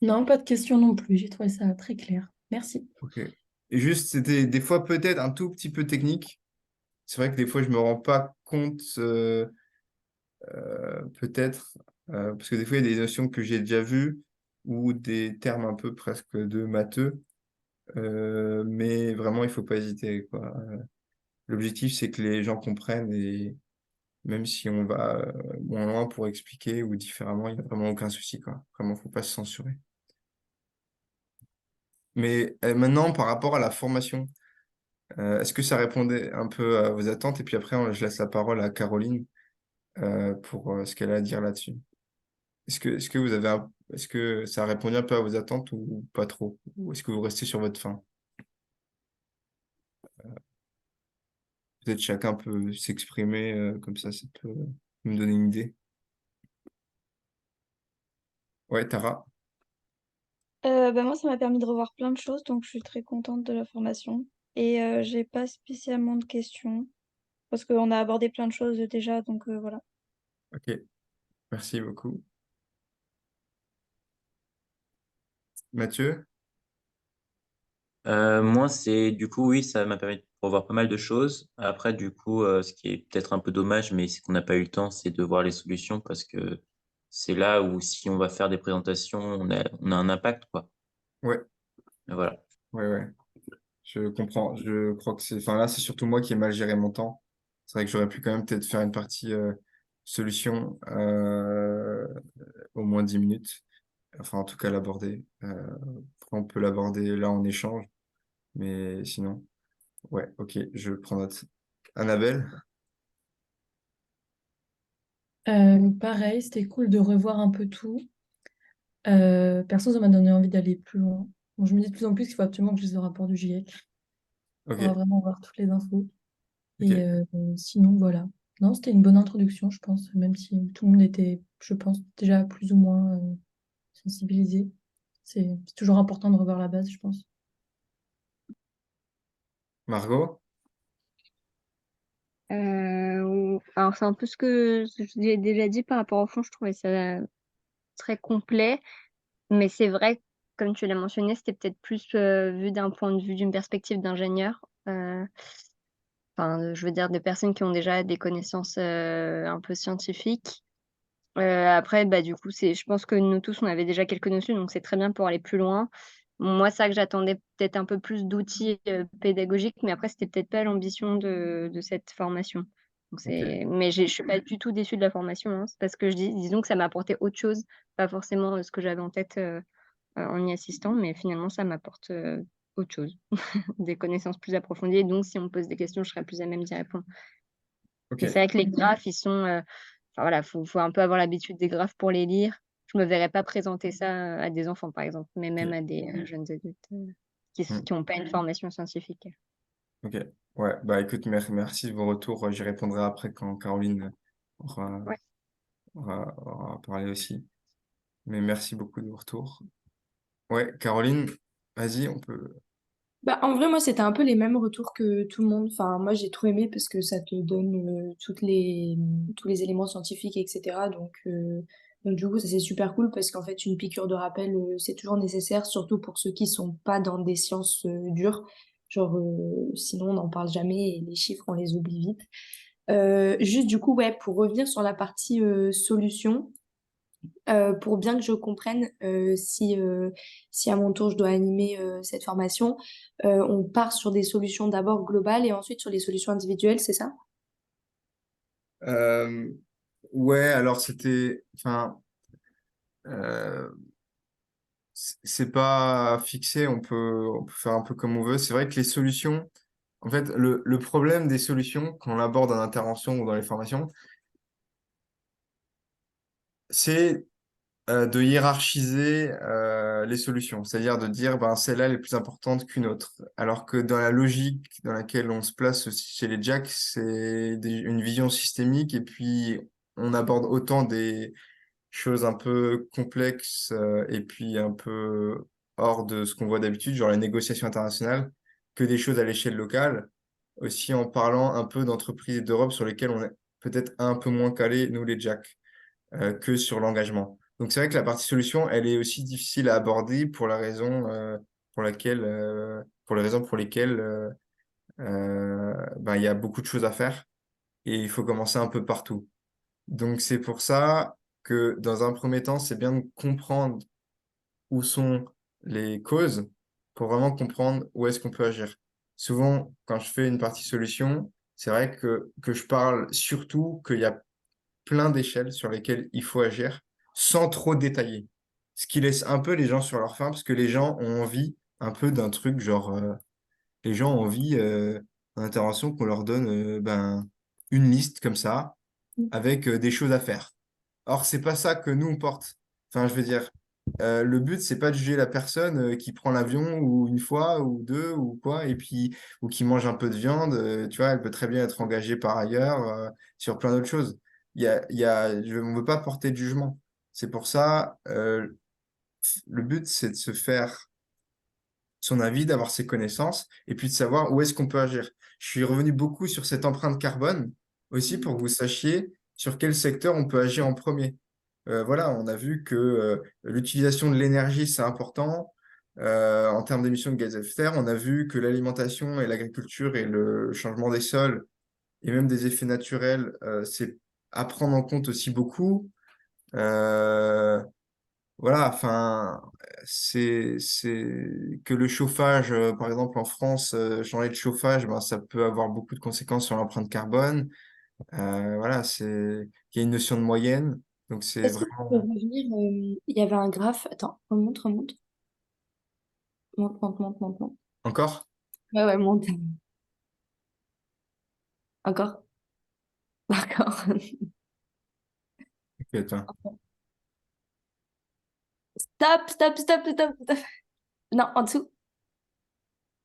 Non, pas de questions non plus. J'ai trouvé ça très clair. Merci. ok. Et juste, c'était des fois peut-être un tout petit peu technique. C'est vrai que des fois, je me rends pas compte, peut-être, parce que des fois, il y a des notions que j'ai déjà vues ou des termes un peu presque de matheux. Mais vraiment, il faut pas hésiter, quoi. L'objectif, c'est que les gens comprennent et même si on va moins loin pour expliquer ou différemment, il n'y a vraiment aucun souci, quoi. Vraiment, faut pas se censurer. Mais maintenant, par rapport à la formation, est-ce que ça répondait un peu à vos attentes? Et puis après, je laisse la parole à Caroline pour ce qu'elle a à dire là-dessus. Est-ce que est-ce que ça a répondu un peu à vos attentes ou pas trop? Ou est-ce que vous restez sur votre faim? Peut-être chacun peut s'exprimer comme ça peut me donner une idée. Ouais, Tara. Bah, moi, ça m'a permis de revoir plein de choses, donc je suis très contente de la formation. Et j'ai pas spécialement de questions, parce qu'on a abordé plein de choses déjà, donc voilà. Ok, merci beaucoup. Mathieu? Moi, c'est du coup, oui, ça m'a permis de voir pas mal de choses. Après, du coup, ce qui est peut-être un peu dommage, mais c'est qu'on n'a pas eu le temps, c'est de voir les solutions parce que c'est là où si on va faire des présentations, on a un impact, quoi. Ouais, Et voilà. ouais. Je comprends. Je crois que enfin là, c'est surtout moi qui ai mal géré mon temps. C'est vrai que j'aurais pu quand même peut-être faire une partie solution, au moins 10 minutes. Enfin, en tout cas, l'aborder. Après, on peut l'aborder là en échange. Mais sinon, ouais, ok, je prends note. Annabelle? Pareil, c'était cool de revoir un peu tout. Perso, ça m'a donné envie d'aller plus loin. Bon, je me dis de plus en plus qu'il faut absolument que je lise le rapport du GIEC. Il Ok, faudra vraiment voir toutes les infos. Et ok. sinon, voilà. Non, c'était une bonne introduction, je pense, même si tout le monde était, je pense, déjà plus ou moins sensibilisé. C'est toujours important de revoir la base, je pense. Margot? Alors, c'est un peu ce que j'ai déjà dit par rapport au fond, je trouvais ça très complet, mais c'est vrai, comme tu l'as mentionné, c'était peut-être plus vu d'un point de vue, d'une perspective d'ingénieur. Enfin, je veux dire, des personnes qui ont déjà des connaissances un peu scientifiques. Après, bah, du coup, je pense que nous tous, on avait déjà quelques notions, donc c'est très bien pour aller plus loin. Moi, c'est vrai que j'attendais peut-être un peu plus d'outils pédagogiques, mais après, c'était peut-être pas l'ambition de cette formation. Donc Ok, mais je suis pas du tout déçue de la formation, hein. C'est parce que disons que ça m'a apporté autre chose, pas forcément ce que j'avais en tête en y assistant, mais finalement, ça m'apporte autre chose, des connaissances plus approfondies. Et donc, si on me pose des questions, je serai plus à même d'y répondre. Mais c'est ok, vrai que les graphes, ils sont, enfin voilà, faut un peu avoir l'habitude des graphes pour les lire. Je me verrais pas présenter ça, à des enfants, par exemple, mais même ok. à des, jeunes adultes, Hmm, qui ont pas une formation scientifique. ok. Ouais, bah écoute, merci de vos retours. J'y répondrai après quand Caroline aura, Ouais. aura parlé aussi. Mais merci beaucoup de vos retours. Ouais, Caroline, vas-y, on peut. Bah, en vrai, moi, c'était un peu les mêmes retours que tout le monde. Enfin, moi, j'ai trop aimé parce que ça te donne tous les éléments scientifiques, etc. Donc du coup, ça c'est super cool parce qu'en fait, une piqûre de rappel, c'est toujours nécessaire, surtout pour ceux qui sont pas dans des sciences dures. Genre, sinon, on n'en parle jamais et les chiffres, on les oublie vite. Juste du coup, ouais, pour revenir sur la partie solution, pour bien que je comprenne si à mon tour je dois animer cette formation, on part sur des solutions d'abord globales et ensuite sur les solutions individuelles, c'est ça? Euh, ouais, alors c'était. Enfin, euh, c'est pas fixé, on peut faire un peu comme on veut. C'est vrai que les solutions. En fait, le problème des solutions, quand on l'aborde en intervention ou dans les formations, c'est de hiérarchiser les solutions, c'est-à-dire de dire ben, celle-là elle est plus importante qu'une autre. Alors que dans la logique dans laquelle on se place aussi chez les Jacks, c'est une vision systémique et puis on aborde autant des choses un peu complexes et puis un peu hors de ce qu'on voit d'habitude, genre la négociation internationale, que des choses à l'échelle locale, aussi en parlant un peu d'entreprises d'Europe sur lesquelles on est peut-être un peu moins calé, nous les Jacks que sur l'engagement. Donc c'est vrai que la partie solution, elle est aussi difficile à aborder pour la raison pour les raisons pour lesquelles ben, il y a beaucoup de choses à faire et il faut commencer un peu partout. Donc c'est pour ça que dans un premier temps, c'est bien de comprendre où sont les causes pour vraiment comprendre où est-ce qu'on peut agir. Souvent, quand je fais une partie solution, c'est vrai que je parle surtout qu'il y a plein d'échelles sur lesquelles il faut agir sans trop détailler. Ce qui laisse un peu les gens sur leur faim parce que les gens ont envie un peu d'un truc genre les gens ont envie d'une intervention qu'on leur donne ben, une liste comme ça avec des choses à faire. Or, c'est pas ça que nous on porte. Enfin, je veux dire, le but, c'est pas de juger la personne qui prend l'avion ou une fois ou deux ou quoi, et puis ou qui mange un peu de viande. Tu vois, elle peut très bien être engagée par ailleurs sur plein d'autres choses. On ne veut pas porter de jugement. C'est pour ça, le but, c'est de se faire son avis, d'avoir ses connaissances, et puis de savoir où est-ce qu'on peut agir. Je suis revenu beaucoup sur cette empreinte carbone aussi pour que vous sachiez sur quel secteur on peut agir en premier. Voilà, on a vu que l'utilisation de l'énergie, c'est important. en termes d'émissions de gaz à effet de serre, on a vu que l'alimentation et l'agriculture et le changement des sols et même des effets naturels, c'est à prendre en compte aussi beaucoup. Euh, voilà, enfin, c'est que le chauffage, par exemple en France, changer de chauffage, ben, ça peut avoir beaucoup de conséquences sur l'empreinte carbone. Voilà, il y a une notion de moyenne, donc c'est Est-ce que tu peux vraiment revenir? Il y avait un graphe. Attends, remonte, remonte. Monte, monte, monte, monte, monte. encore. Ouais, ouais, monte. Encore. D'accord. Ok, attends. Stop, stop, stop, stop, stop. Non, en dessous.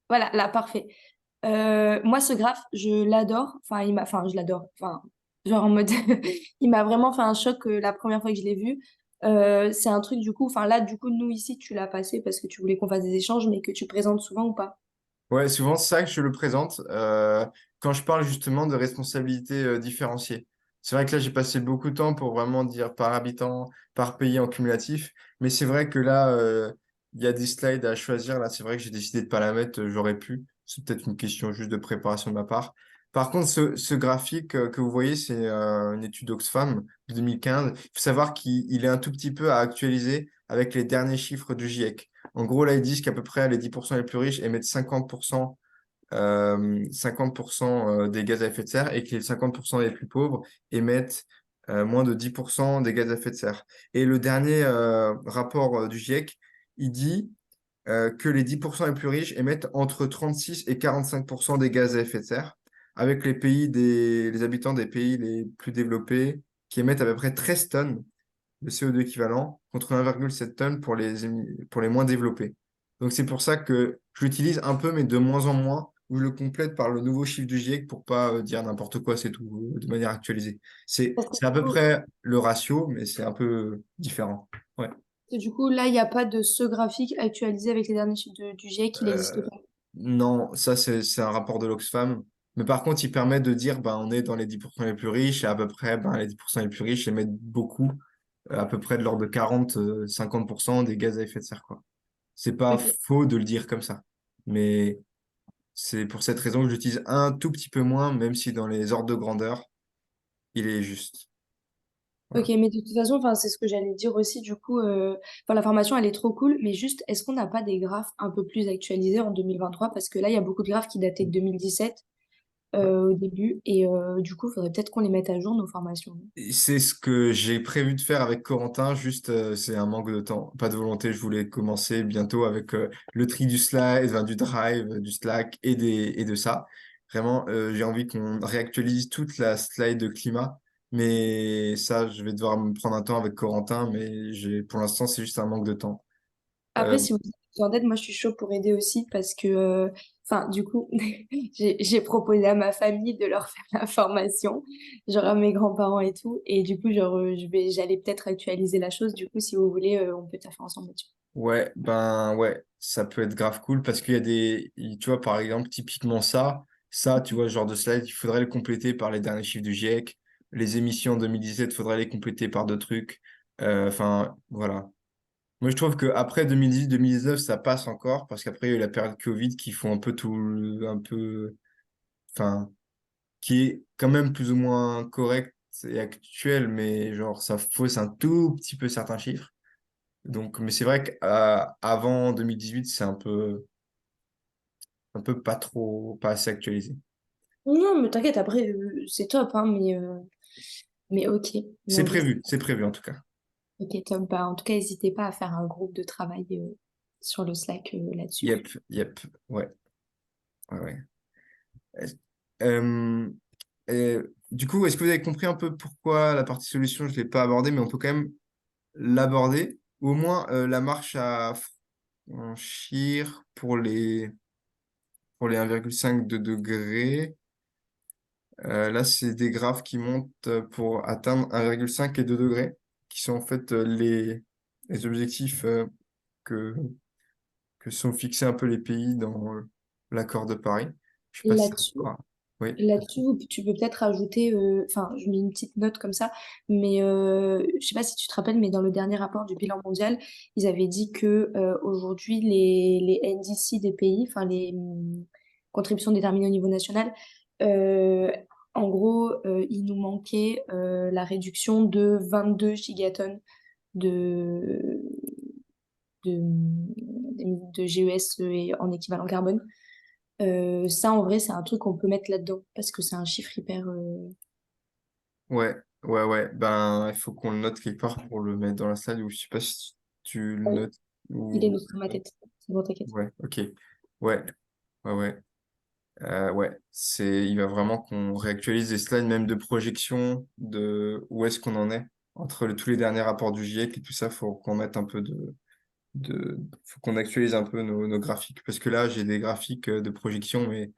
Voilà, là, parfait. Moi, ce graphe, je l'adore. Enfin, je l'adore. Enfin, genre en mode, il m'a vraiment fait un choc la première fois que je l'ai vu. C'est un truc du coup. Enfin, là, du coup, nous ici, tu l'as passé parce que tu voulais qu'on fasse des échanges, mais que tu présentes souvent ou pas? Ouais, souvent c'est ça que je le présente quand je parle justement de responsabilité différenciée. C'est vrai que là, j'ai passé beaucoup de temps pour vraiment dire par habitant, par pays en cumulatif, mais c'est vrai que là, il y a des slides à choisir. Là, c'est vrai que j'ai décidé de pas la mettre, j'aurais pu. C'est peut-être une question juste de préparation de ma part. Par contre, ce graphique que vous voyez, c'est une étude Oxfam de 2015. Il faut savoir qu'il est un tout petit peu à actualiser avec les derniers chiffres du GIEC. En gros, là, ils disent qu'à peu près les 10% les plus riches émettent 50% des gaz à effet de serre et que les 50% les plus pauvres émettent moins de 10% des gaz à effet de serre. Et le dernier rapport du GIEC, il dit que les 10% les plus riches émettent entre 36 et 45% des gaz à effet de serre, avec les habitants des pays les plus développés qui émettent à peu près 13 tonnes de CO2 équivalent contre 1,7 tonnes pour les moins développés. Donc c'est pour ça que je l'utilise un peu, mais de moins en moins, où je le complète par le nouveau chiffre du GIEC pour pas dire n'importe quoi, c'est tout, de manière actualisée. Parce que C'est à peu près le ratio, mais c'est un peu différent. Ouais. du coup, là, il n'y a pas de ce graphique actualisé avec les derniers chiffres du GIEC, il n'existe Euh, pas. non, ça c'est un rapport de l'Oxfam. Mais par contre, il permet de dire ben, on est dans les 10% les plus riches et à peu près ben, les 10% les plus riches émettent beaucoup, à peu près de l'ordre de 40-50% des gaz à effet de serre, quoi. C'est pas Ok. faux de le dire comme ça. Mais c'est pour cette raison que j'utilise un tout petit peu moins, même si dans les ordres de grandeur, il est juste. Ok, Voilà. mais de toute façon, enfin, c'est ce que j'allais dire aussi, du coup, enfin, la formation, elle est trop cool, mais juste, est-ce qu'on n'a pas des graphes un peu plus actualisés en 2023? Parce que là, il y a beaucoup de graphes qui dataient de 2017 Ouais. au début, et du coup, il faudrait peut-être qu'on les mette à jour, nos formations. Et c'est ce que j'ai prévu de faire avec Corentin, juste c'est un manque de temps, pas de volonté. Je voulais commencer bientôt avec le tri du slide, enfin, du drive, du Slack et de ça. Vraiment, j'ai envie qu'on réactualise toute la slide de climat, mais ça, je vais devoir me prendre un temps avec Corentin, mais pour l'instant, c'est juste un manque de temps. Euh, Après, si vous avez besoin d'aide, moi je suis chaud pour aider aussi parce que, enfin, du coup, j'ai proposé à ma famille de leur faire la formation, genre à mes grands-parents et tout. Et du coup, genre, j'allais peut-être actualiser la chose. Du coup, si vous voulez, on peut faire ensemble là-dessus. Ouais, ben ouais, ça peut être grave cool parce qu'il y a tu vois, par exemple, typiquement ça, tu vois, ce genre de slide, il faudrait le compléter par les derniers chiffres du GIEC. Les émissions en 2017, il faudrait les compléter par d'autres trucs. Enfin, voilà. Moi, je trouve qu'après 2018-2019, ça passe encore parce qu'après, il y a eu la période Covid qui font un peu tout, un peu, enfin, qui est quand même plus ou moins correct et actuel, mais genre, ça fausse un tout petit peu certains chiffres. Donc, mais c'est vrai qu'avant 2018, c'est un peu pas trop, pas assez actualisé. Non, mais t'inquiète, après, c'est top, hein, mais ok. Donc, C'est prévu en tout cas. ok, top. Bah, en tout cas, n'hésitez pas à faire un groupe de travail sur le Slack là-dessus. Yep, ouais, ouais, ouais. Est-ce- euh, du coup, est-ce que vous avez compris un peu pourquoi la partie solution, je ne l'ai pas abordée, mais on peut quand même l'aborder, ou au moins la marche à franchir pour les 1,5 de degrés. Là, c'est des graphes qui montent pour atteindre 1,5 et 2 degrés, qui sont en fait les objectifs que, que sont fixés un peu les pays dans l'accord de Paris. Je sais pas si ça vous Là-dessus. parle. Oui. Là-dessus, tu peux peut-être rajouter, enfin, je mets une petite note comme ça, mais je sais pas si tu te rappelles, mais dans le dernier rapport du bilan mondial, ils avaient dit que aujourd'hui, les NDC des pays, enfin, les contributions déterminées au niveau national, euh, en gros, il nous manquait la réduction de 22 gigatonnes de, de GES en équivalent carbone. Ça, en vrai, c'est un truc qu'on peut mettre là-dedans parce que c'est un chiffre hyper. Ouais, ouais. Ben, il faut qu'on le note quelque part pour le mettre dans la salle, ou je sais pas si tu le Oui, notes il est ou... noté dans ma tête. C'est bon, t'inquiète. Ouais, ok. Ouais, ouais. Ouais, il va vraiment qu'on réactualise les slides même de projection de où est-ce qu'on en est entre tous les derniers rapports du GIEC et tout ça, faut qu'on mette un peu faut qu'on actualise un peu nos graphiques parce que là, j'ai des graphiques de projection, mais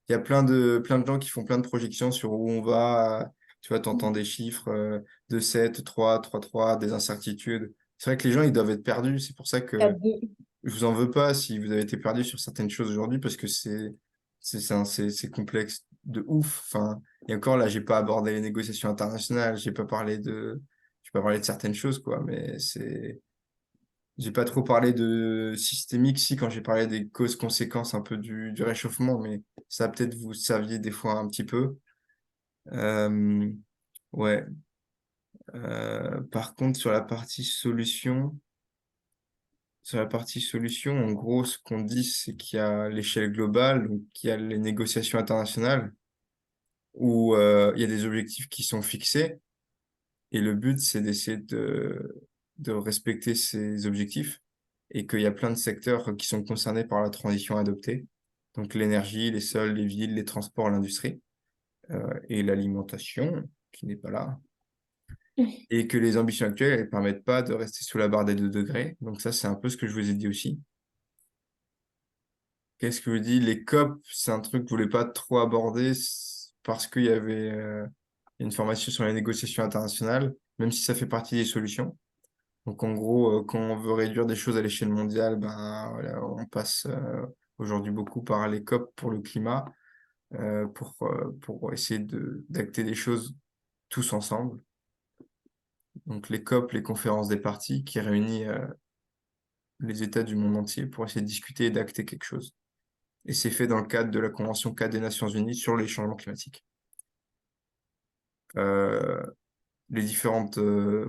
il y a plein de gens qui font plein de projections sur où on va. Tu vois, t'entends des chiffres 2,7, 3, des incertitudes. C'est vrai que les gens, ils doivent être perdus. C'est pour ça que 4-2. je vous en veux pas si vous avez été perdu sur certaines choses aujourd'hui parce que c'est complexe de ouf. Enfin, et encore là, j'ai pas abordé les négociations internationales, j'ai pas parlé de certaines choses quoi, mais j'ai pas trop parlé de systémique si quand j'ai parlé des causes-conséquences un peu du réchauffement, mais ça peut-être vous servir des fois un petit peu. Euh, ouais. Par contre, sur la partie solution, en gros, ce qu'on dit, c'est qu'il y a l'échelle globale, donc il y a les négociations internationales, où il y a des objectifs qui sont fixés, et le but, c'est d'essayer de respecter ces objectifs, et qu'il y a plein de secteurs qui sont concernés par la transition adoptée, donc l'énergie, les sols, les villes, les transports, l'industrie, et l'alimentation, qui n'est pas là, et que les ambitions actuelles, elles ne permettent pas de rester sous la barre des 2 degrés, donc ça, c'est un peu ce que je vous ai dit aussi. Qu'est-ce que je dis? Les COP, c'est un truc que je voulais pas trop aborder parce qu'il y avait une formation sur les négociations internationales, même si ça fait partie des solutions. Donc en gros, quand on veut réduire des choses à l'échelle mondiale, ben voilà, on passe aujourd'hui beaucoup par les COP pour le climat, pour essayer d'acter des choses tous ensemble. Donc les COP, les conférences des parties, qui réunissent les États du monde entier pour essayer de discuter et d'acter quelque chose. Et c'est fait dans le cadre de la Convention cadre des Nations Unies sur les changements climatiques. Euh, les différentes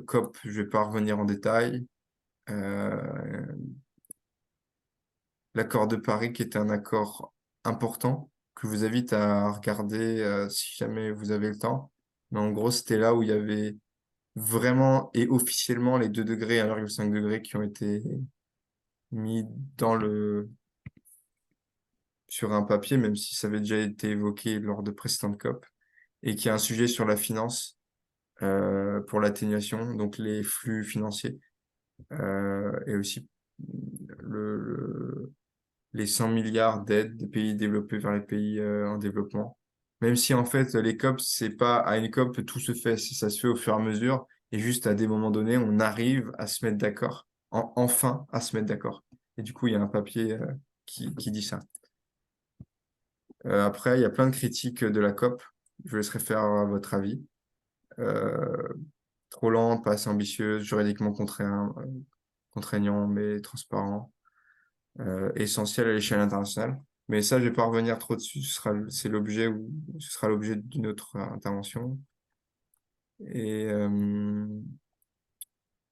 COP, je vais pas revenir en détail. Euh, L'accord de Paris, qui était un accord important, que je vous invite à regarder si jamais vous avez le temps. Mais en gros, c'était là où il y avait vraiment et officiellement les 2 degrés et 1,5 degré qui ont été mis sur un papier, même si ça avait déjà été évoqué lors de précédentes COP, et qui a un sujet sur la finance pour l'atténuation, donc les flux financiers, et aussi le, les 100 milliards d'aides des pays développés vers les pays en développement. Même si en fait les COP, c'est pas à une COP tout se fait, ça se fait au fur et à mesure, et juste à des moments donnés, on arrive à se mettre d'accord, enfin à se mettre d'accord. Et du coup, il y a un papier qui dit ça. Après, il y a plein de critiques de la COP. Je vous laisserai faire votre avis. Euh, Trop lente, pas assez ambitieuse, juridiquement contraignant, mais transparent, essentiel à l'échelle internationale. Mais ça, je vais pas revenir trop dessus, ce sera l'objet d'une autre intervention. Et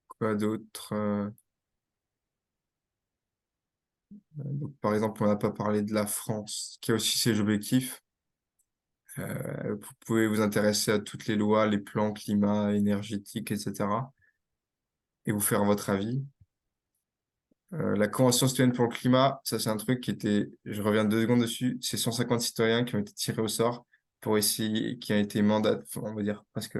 quoi d'autre? Donc, par exemple, on n'a pas parlé de la France, qui a aussi ses objectifs. Vous pouvez vous intéresser à toutes les lois, les plans climat, énergétique, etc. et vous faire votre avis. La Convention citoyenne pour le climat, ça c'est un truc je reviens 2 secondes dessus, c'est 150 citoyens qui ont été tirés au sort pour essayer, qui ont été mandatés, on va dire presque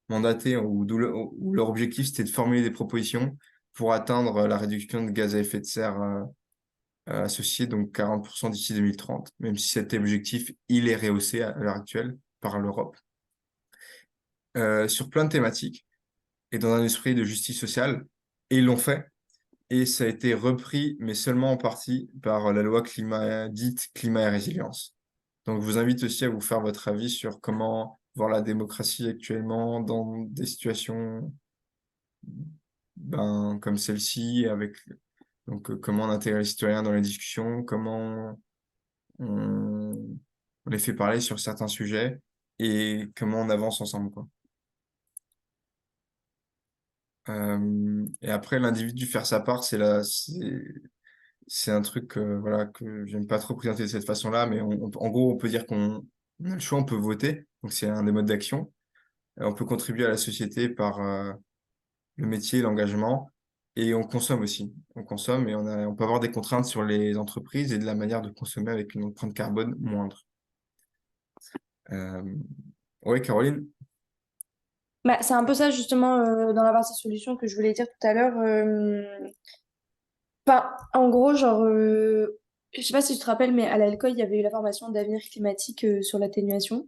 mandatés, où leur objectif c'était de formuler des propositions pour atteindre la réduction de gaz à effet de serre associée, donc 40% d'ici 2030, même si cet objectif, il est rehaussé à l'heure actuelle par l'Europe, sur plein de thématiques et dans un esprit de justice sociale, et ils l'ont fait. Et ça a été repris, mais seulement en partie, par la loi climat, dite climat et résilience. Donc, je vous invite aussi à vous faire votre avis sur comment voir la démocratie actuellement dans des situations comme celle-ci, avec comment on intègre les citoyens dans les discussions, comment on, on les fait parler sur certains sujets et comment on avance ensemble, quoi. Et après, l'individu faire sa part, c'est un truc voilà, que j'aime pas trop présenter de cette façon-là, mais en gros, on peut dire qu'on a le choix, on peut voter, donc c'est un des modes d'action. On peut contribuer à la société par le métier, l'engagement, et on consomme aussi. On consomme et on peut avoir des contraintes sur les entreprises et de la manière de consommer avec une empreinte carbone moindre. Oui, Caroline? Bah, c'est un peu ça justement dans la partie solution que je voulais dire tout à l'heure. Enfin, en gros, genre, je sais pas si tu te rappelles, mais à l'ALCOI, il y avait eu la formation d'avenir climatique sur l'atténuation.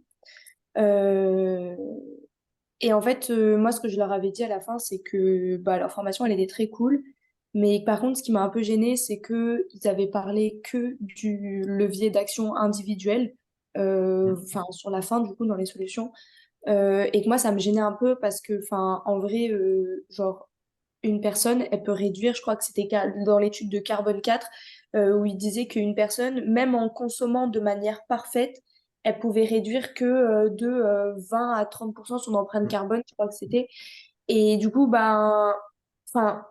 Euh, et en fait, moi, ce que je leur avais dit à la fin, c'est que bah, leur formation, elle était très cool. Mais par contre, ce qui m'a un peu gênée, c'est que ils avaient parlé que du levier d'action individuel, enfin, sur la fin, du coup, dans les solutions. Et que moi, ça me gênait un peu parce que, enfin, en vrai, genre, une personne, elle peut réduire, je crois que c'était dans l'étude de Carbone 4, où il disait qu'une personne, même en consommant de manière parfaite, elle pouvait réduire que de 20 à 30% son empreinte carbone, je crois que c'était. Et du coup, ben, enfin,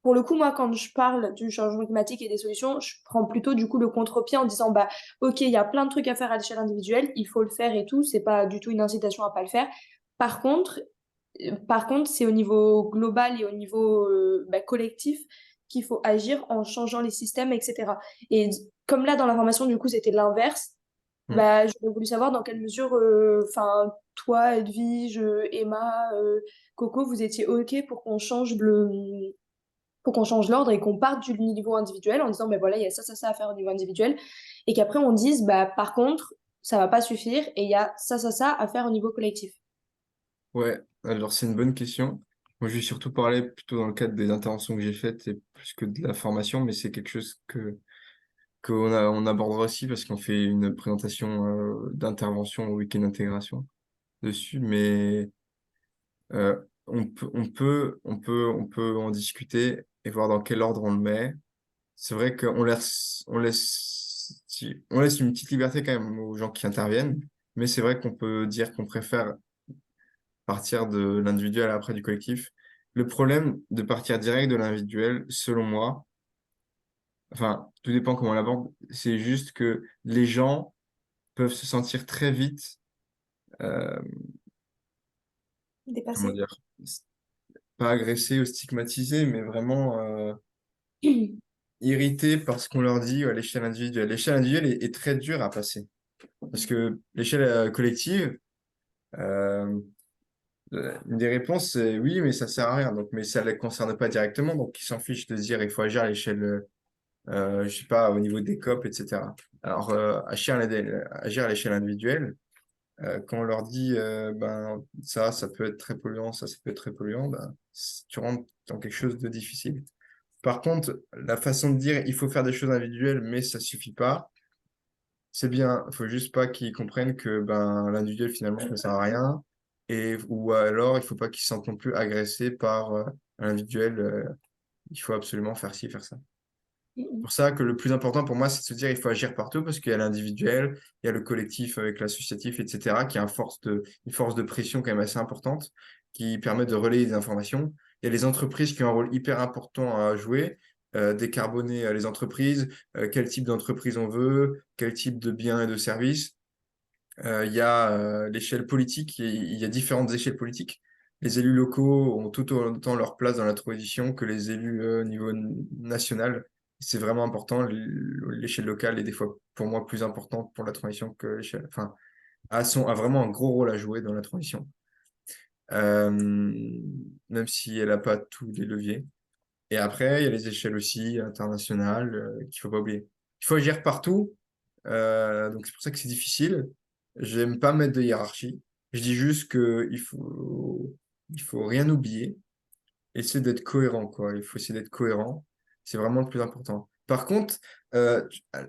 pour le coup, moi, quand je parle du changement climatique et des solutions, je prends plutôt du coup le contre-pied en disant, bah, ok, il y a plein de trucs à faire à l'échelle individuelle, il faut le faire et tout, c'est pas du tout une incitation à pas le faire. Par contre, c'est au niveau global et au niveau bah, collectif qu'il faut agir en changeant les systèmes, etc. Et comme là, dans la formation, du coup, c'était l'inverse, Mm. bah, j'aurais voulu savoir dans quelle mesure, enfin, toi, Edwige, Emma, Coco, vous étiez OK pour qu'on change l'ordre et qu'on parte du niveau individuel en disant, ben voilà, il y a ça à faire au niveau individuel, et qu'après on dise, bah, par contre, ça va pas suffire et il y a ça à faire au niveau collectif. Ouais, alors c'est une bonne question. Moi, je vais surtout parler plutôt dans le cadre des interventions que j'ai faites et plus que de la formation, mais c'est quelque chose on abordera aussi parce qu'on fait une présentation d'intervention au week-end d'intégration dessus, mais on peut en discuter et voir dans quel ordre on le met. C'est vrai on laisse une petite liberté quand même aux gens qui interviennent, mais c'est vrai qu'on peut dire qu'on préfère partir de l'individuel après du collectif. Le problème de partir direct de l'individuel, selon moi, enfin, tout dépend comment on l'aborde, c'est juste que les gens peuvent se sentir très vite, euh, comment Dépassé. dire, pas agressés ou stigmatisés, mais vraiment irrités par ce qu'on leur dit à l'échelle individuelle. L'échelle individuelle est très dure à passer. Parce que l'échelle collective, euh, une des réponses, c'est oui, mais ça sert à rien. Donc, mais ça ne les concerne pas directement. Donc, ils s'en fichent de se dire il faut agir à l'échelle, je sais pas, au niveau des COP, etc. Alors, agir à l'échelle individuelle, quand on leur dit ça peut être très polluant, ça peut être très polluant, ben, tu rentres dans quelque chose de difficile. Par contre, la façon de dire il faut faire des choses individuelles, mais ça suffit pas, c'est bien. Il faut juste pas qu'ils comprennent que ben, l'individuel finalement ça ne sert à rien. Ou alors, il faut pas qu'ils se sentent non plus agressés par l'individuel. Il faut absolument faire ci, faire ça. Pour ça que le plus important pour moi, c'est de se dire il faut agir partout parce qu'il y a l'individuel, il y a le collectif avec l'associatif, etc., qui a une force de pression quand même assez importante qui permet de relayer des informations. Il y a les entreprises qui ont un rôle hyper important à jouer, décarboner les entreprises, quel type d'entreprise on veut, quel type de biens et de services. Il y a l'échelle politique, il y a différentes échelles politiques. Les élus locaux ont tout autant leur place dans la transition que les élus au niveau national. C'est vraiment important. L'échelle locale est des fois, pour moi, plus importante pour la transition que l'échelle. Enfin, a vraiment un gros rôle à jouer dans la transition, euh, même si elle n'a pas tous les leviers. Et après, il y a les échelles aussi internationales qu'il faut pas oublier. Il faut agir partout, donc c'est pour ça que c'est difficile. J'aime pas mettre de hiérarchie. Je dis juste que il faut rien oublier. Essayer d'être cohérent, quoi. Il faut essayer d'être cohérent. C'est vraiment le plus important. Par contre,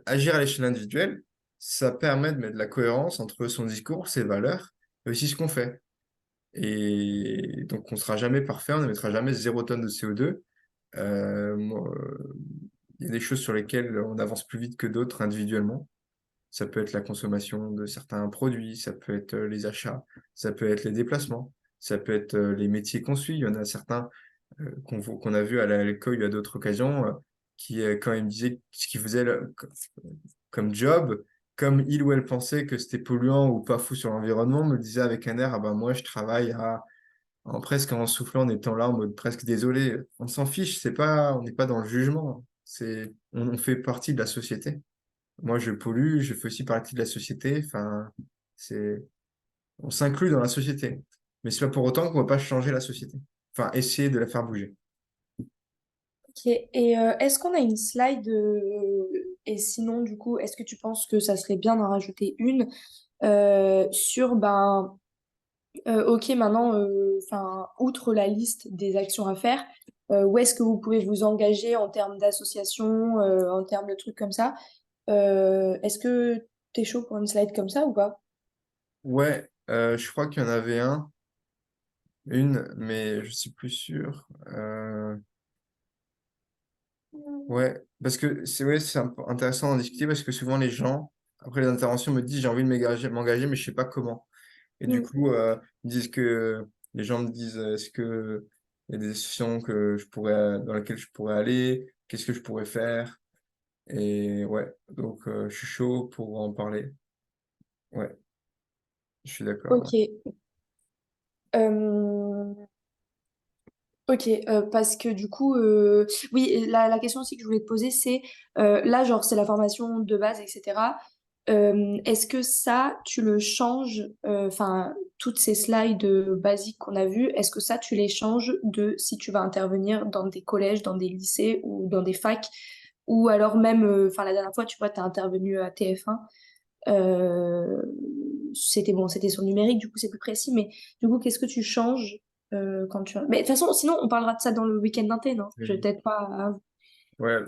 agir à l'échelle individuelle, ça permet de mettre de la cohérence entre son discours, ses valeurs, et aussi ce qu'on fait. Et donc, on ne sera jamais parfait, on ne mettra jamais 0 tonne de CO2. Il y a des choses sur lesquelles on avance plus vite que d'autres individuellement. Ça peut être la consommation de certains produits, ça peut être les achats, ça peut être les déplacements, ça peut être les métiers qu'on suit. Il y en a certains qu'on a vu à l'école à d'autres occasions qui, quand ils me disaient ce qu'ils faisaient comme job, comme il ou elle pensait que c'était polluant ou pas fou sur l'environnement, me le disait avec un air, ah ben moi je travaille presque en soufflant, en étant là en mode presque désolé. On s'en fiche, on n'est pas dans le jugement. On fait partie de la société. Moi, je pollue, je fais aussi partie de la société. Enfin, c'est, on s'inclut dans la société. Mais c'est pas pour autant qu'on ne va pas changer la société. Enfin, essayer de la faire bouger. Ok. Et est-ce qu'on a une slide et sinon, du coup, est-ce que tu penses que ça serait bien d'en rajouter une sur, ben, ok, maintenant, enfin, outre la liste des actions à faire, où est-ce que vous pouvez vous engager en termes d'association, en termes de trucs comme ça? Est-ce que t'es chaud pour une slide comme ça ou pas? Ouais, je crois qu'il y en avait mais je suis plus sûr. Ouais, parce que c'est intéressant d'en discuter parce que souvent les gens, après les interventions, me disent j'ai envie de m'engager, mais je sais pas comment. Et du Mm. coup, les gens me disent est-ce que il y a des associations dans lesquelles je pourrais aller, qu'est-ce que je pourrais faire? Et ouais, donc je suis chaud pour en parler. Ouais, je suis d'accord. Ouais. Ok. Euh, Ok, parce que du coup, oui, la question aussi que je voulais te poser, c'est là, genre, c'est la formation de base, etc. Est-ce que ça, tu le changes, enfin, toutes ces slides basiques qu'on a vues, est-ce que ça, tu les changes de si tu vas intervenir dans des collèges, dans des lycées ou dans des facs, ou alors même, enfin, la dernière fois, tu vois, tu as intervenu à TF1, c'était bon, c'était sur le numérique, du coup c'est plus précis, mais du coup qu'est-ce que tu changes quand tu... Mais de toute façon, sinon on parlera de ça dans le week-end d'inté, non? Je vais Oui. peut-être pas... Ouais.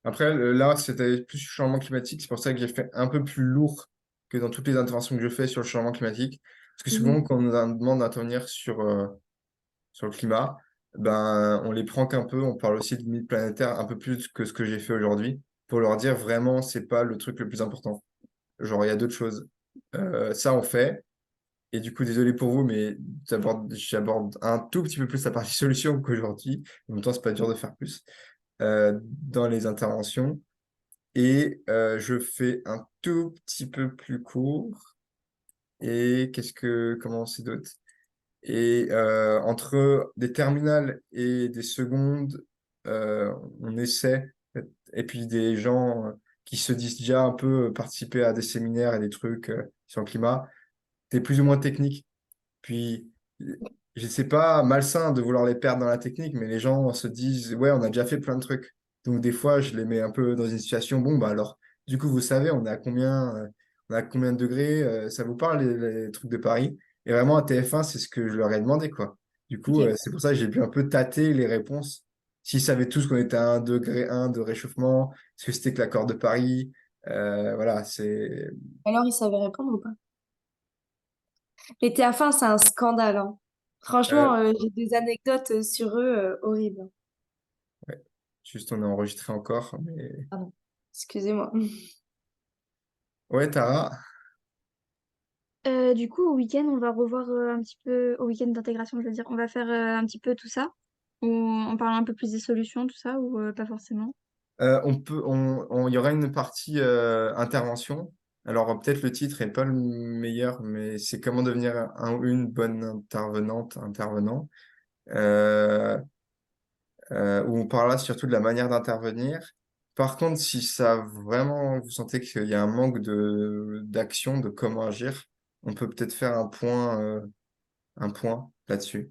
Après, là, c'était plus sur le changement climatique. C'est pour ça que j'ai fait un peu plus lourd que dans toutes les interventions que je fais sur le changement climatique. Parce que souvent, Mhm. quand on nous demande d'intervenir sur le climat, ben, on les prend qu'un peu. On parle aussi de limites planétaires un peu plus que ce que j'ai fait aujourd'hui pour leur dire vraiment, c'est pas le truc le plus important. Genre, il y a d'autres choses. Ça, on fait. Et du coup, désolé pour vous, mais j'aborde un tout petit peu plus la partie solution qu'aujourd'hui. En même temps, c'est pas dur de faire plus dans les interventions. Et je fais un tout petit peu plus court. Et comment c'est d'autre? Et entre des terminales et des secondes, on essaie, et puis des gens qui se disent déjà un peu participer à des séminaires et des trucs sur le climat, c'est plus ou moins technique. Puis, je sais pas, malsain de vouloir les perdre dans la technique, mais les gens se disent, ouais, on a déjà fait plein de trucs. Donc, des fois, je les mets un peu dans une situation, bon, bah alors, du coup, vous savez, on est à combien de degrés, ça vous parle, les trucs de Paris? Et vraiment, à TF1, c'est ce que je leur ai demandé, quoi. Du coup, Ok. c'est pour ça que j'ai pu un peu tâter les réponses. S'ils savaient tous qu'on était à 1 degré de réchauffement, ce que c'était que l'accord de Paris, voilà, c'est... Alors ils savaient répondre ou pas? Les TF1, c'est un scandale, hein. euh, Franchement, j'ai des anecdotes sur eux horribles. ouais, juste, on est enregistré encore, mais... Pardon. Excusez-moi. Ouais, Tara. Du coup, au week-end, on va revoir un petit peu, au week-end d'intégration, je veux dire, on va faire un petit peu tout ça. On parle un peu plus des solutions, tout ça, ou pas forcément. Il y aura une partie intervention. Alors peut-être le titre est pas le meilleur, mais c'est comment devenir un ou une bonne intervenante, intervenant, euh, où on parlera surtout de la manière d'intervenir. Par contre, si ça vraiment vous sentez qu'il y a un manque d'action, de comment agir, on peut peut-être faire un point là-dessus.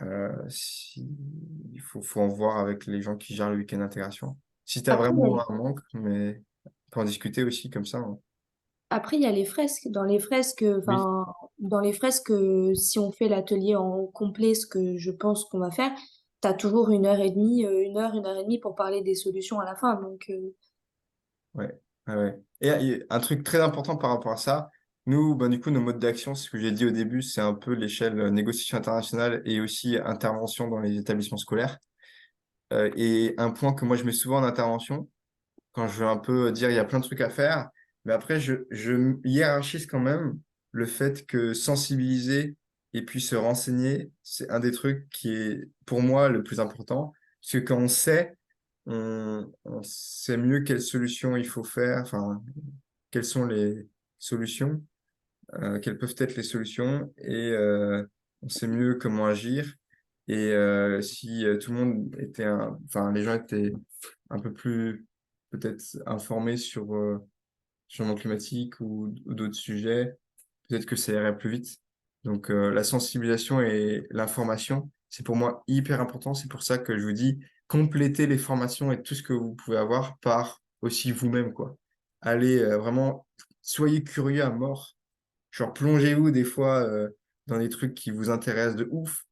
Il faut en voir avec les gens qui gèrent le week-end d'intégration. Si tu as Après, il y a vraiment un manque, mais on peut en discuter aussi comme ça, hein. Après, il y a les fresques. Dans les fresques, Oui, enfin, dans les fresques, si on fait l'atelier en complet, ce que je pense qu'on va faire, tu as toujours 1 heure et demie, 1 heure et demie pour parler des solutions à la fin. Donc, ouais. Ah ouais. Et un truc très important par rapport à ça, nous, ben, du coup, nos modes d'action, c'est ce que j'ai dit au début, c'est un peu l'échelle négociation internationale et aussi intervention dans les établissements scolaires. Et un point que moi, je mets souvent en intervention, quand je veux un peu dire il y a plein de trucs à faire, mais après, je hiérarchise quand même le fait que sensibiliser et puis se renseigner, c'est un des trucs qui est pour moi le plus important. Parce que quand on sait, on sait mieux quelles solutions il faut faire, enfin, quelles sont les solutions, quelles peuvent être les solutions, et on sait mieux comment agir. Et si tout le monde était enfin, les gens étaient un peu plus peut-être informés sur changement climatique ou d'autres sujets, peut-être que ça irait plus vite. Donc la sensibilisation et l'information, c'est pour moi hyper important. C'est pour ça que je vous dis, complétez les formations et tout ce que vous pouvez avoir par aussi vous-même, quoi. Allez vraiment, soyez curieux à mort. Genre, plongez-vous des fois dans des trucs qui vous intéressent de ouf.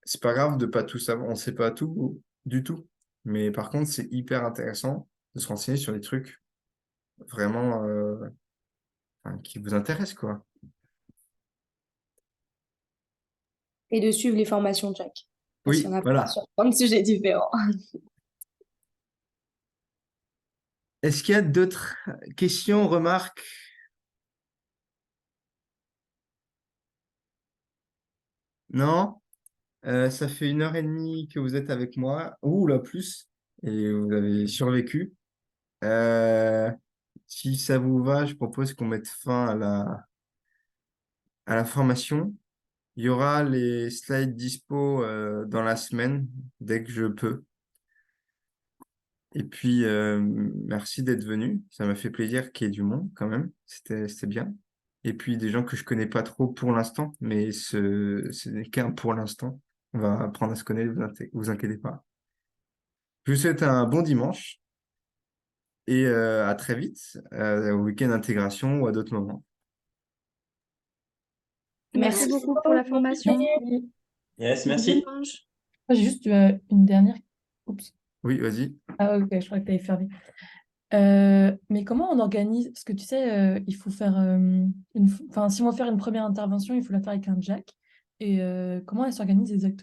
C'est pas grave de pas tout savoir, on sait pas tout du tout. Mais par contre, c'est hyper intéressant de se renseigner sur des trucs vraiment enfin, qui vous intéressent, quoi. Et de suivre les formations de Jack. Parce qu'il y Oui, en a plein voilà. sur plein de sujets différents. Est-ce qu'il y a d'autres questions, remarques? Non? Ça fait 1 heure et demie que vous êtes avec moi, ou là plus, et vous avez survécu. Euh, Si ça vous va, je propose qu'on mette fin à la formation. Il y aura les slides dispo dans la semaine, dès que je peux. Et puis, merci d'être venu. Ça m'a fait plaisir qu'il y ait du monde quand même. C'était bien. Et puis, des gens que je connais pas trop pour l'instant, mais ce n'est qu'un pour l'instant. On va apprendre à se connaître, vous inquiétez pas. Je vous souhaite un bon dimanche et à très vite, au week-end d'intégration ou à d'autres moments. Merci Merci. beaucoup pour la formation. Oui. Yes, Bon merci. dimanche. Moi, j'ai juste une dernière. Oups. Oui, vas-y. Ah, ok, je crois que tu avais fermé. Mais comment on organise? Parce que tu sais, il faut faire enfin, si on veut faire une première intervention, il faut la faire avec un jack. Et comment elle s'organise exactement?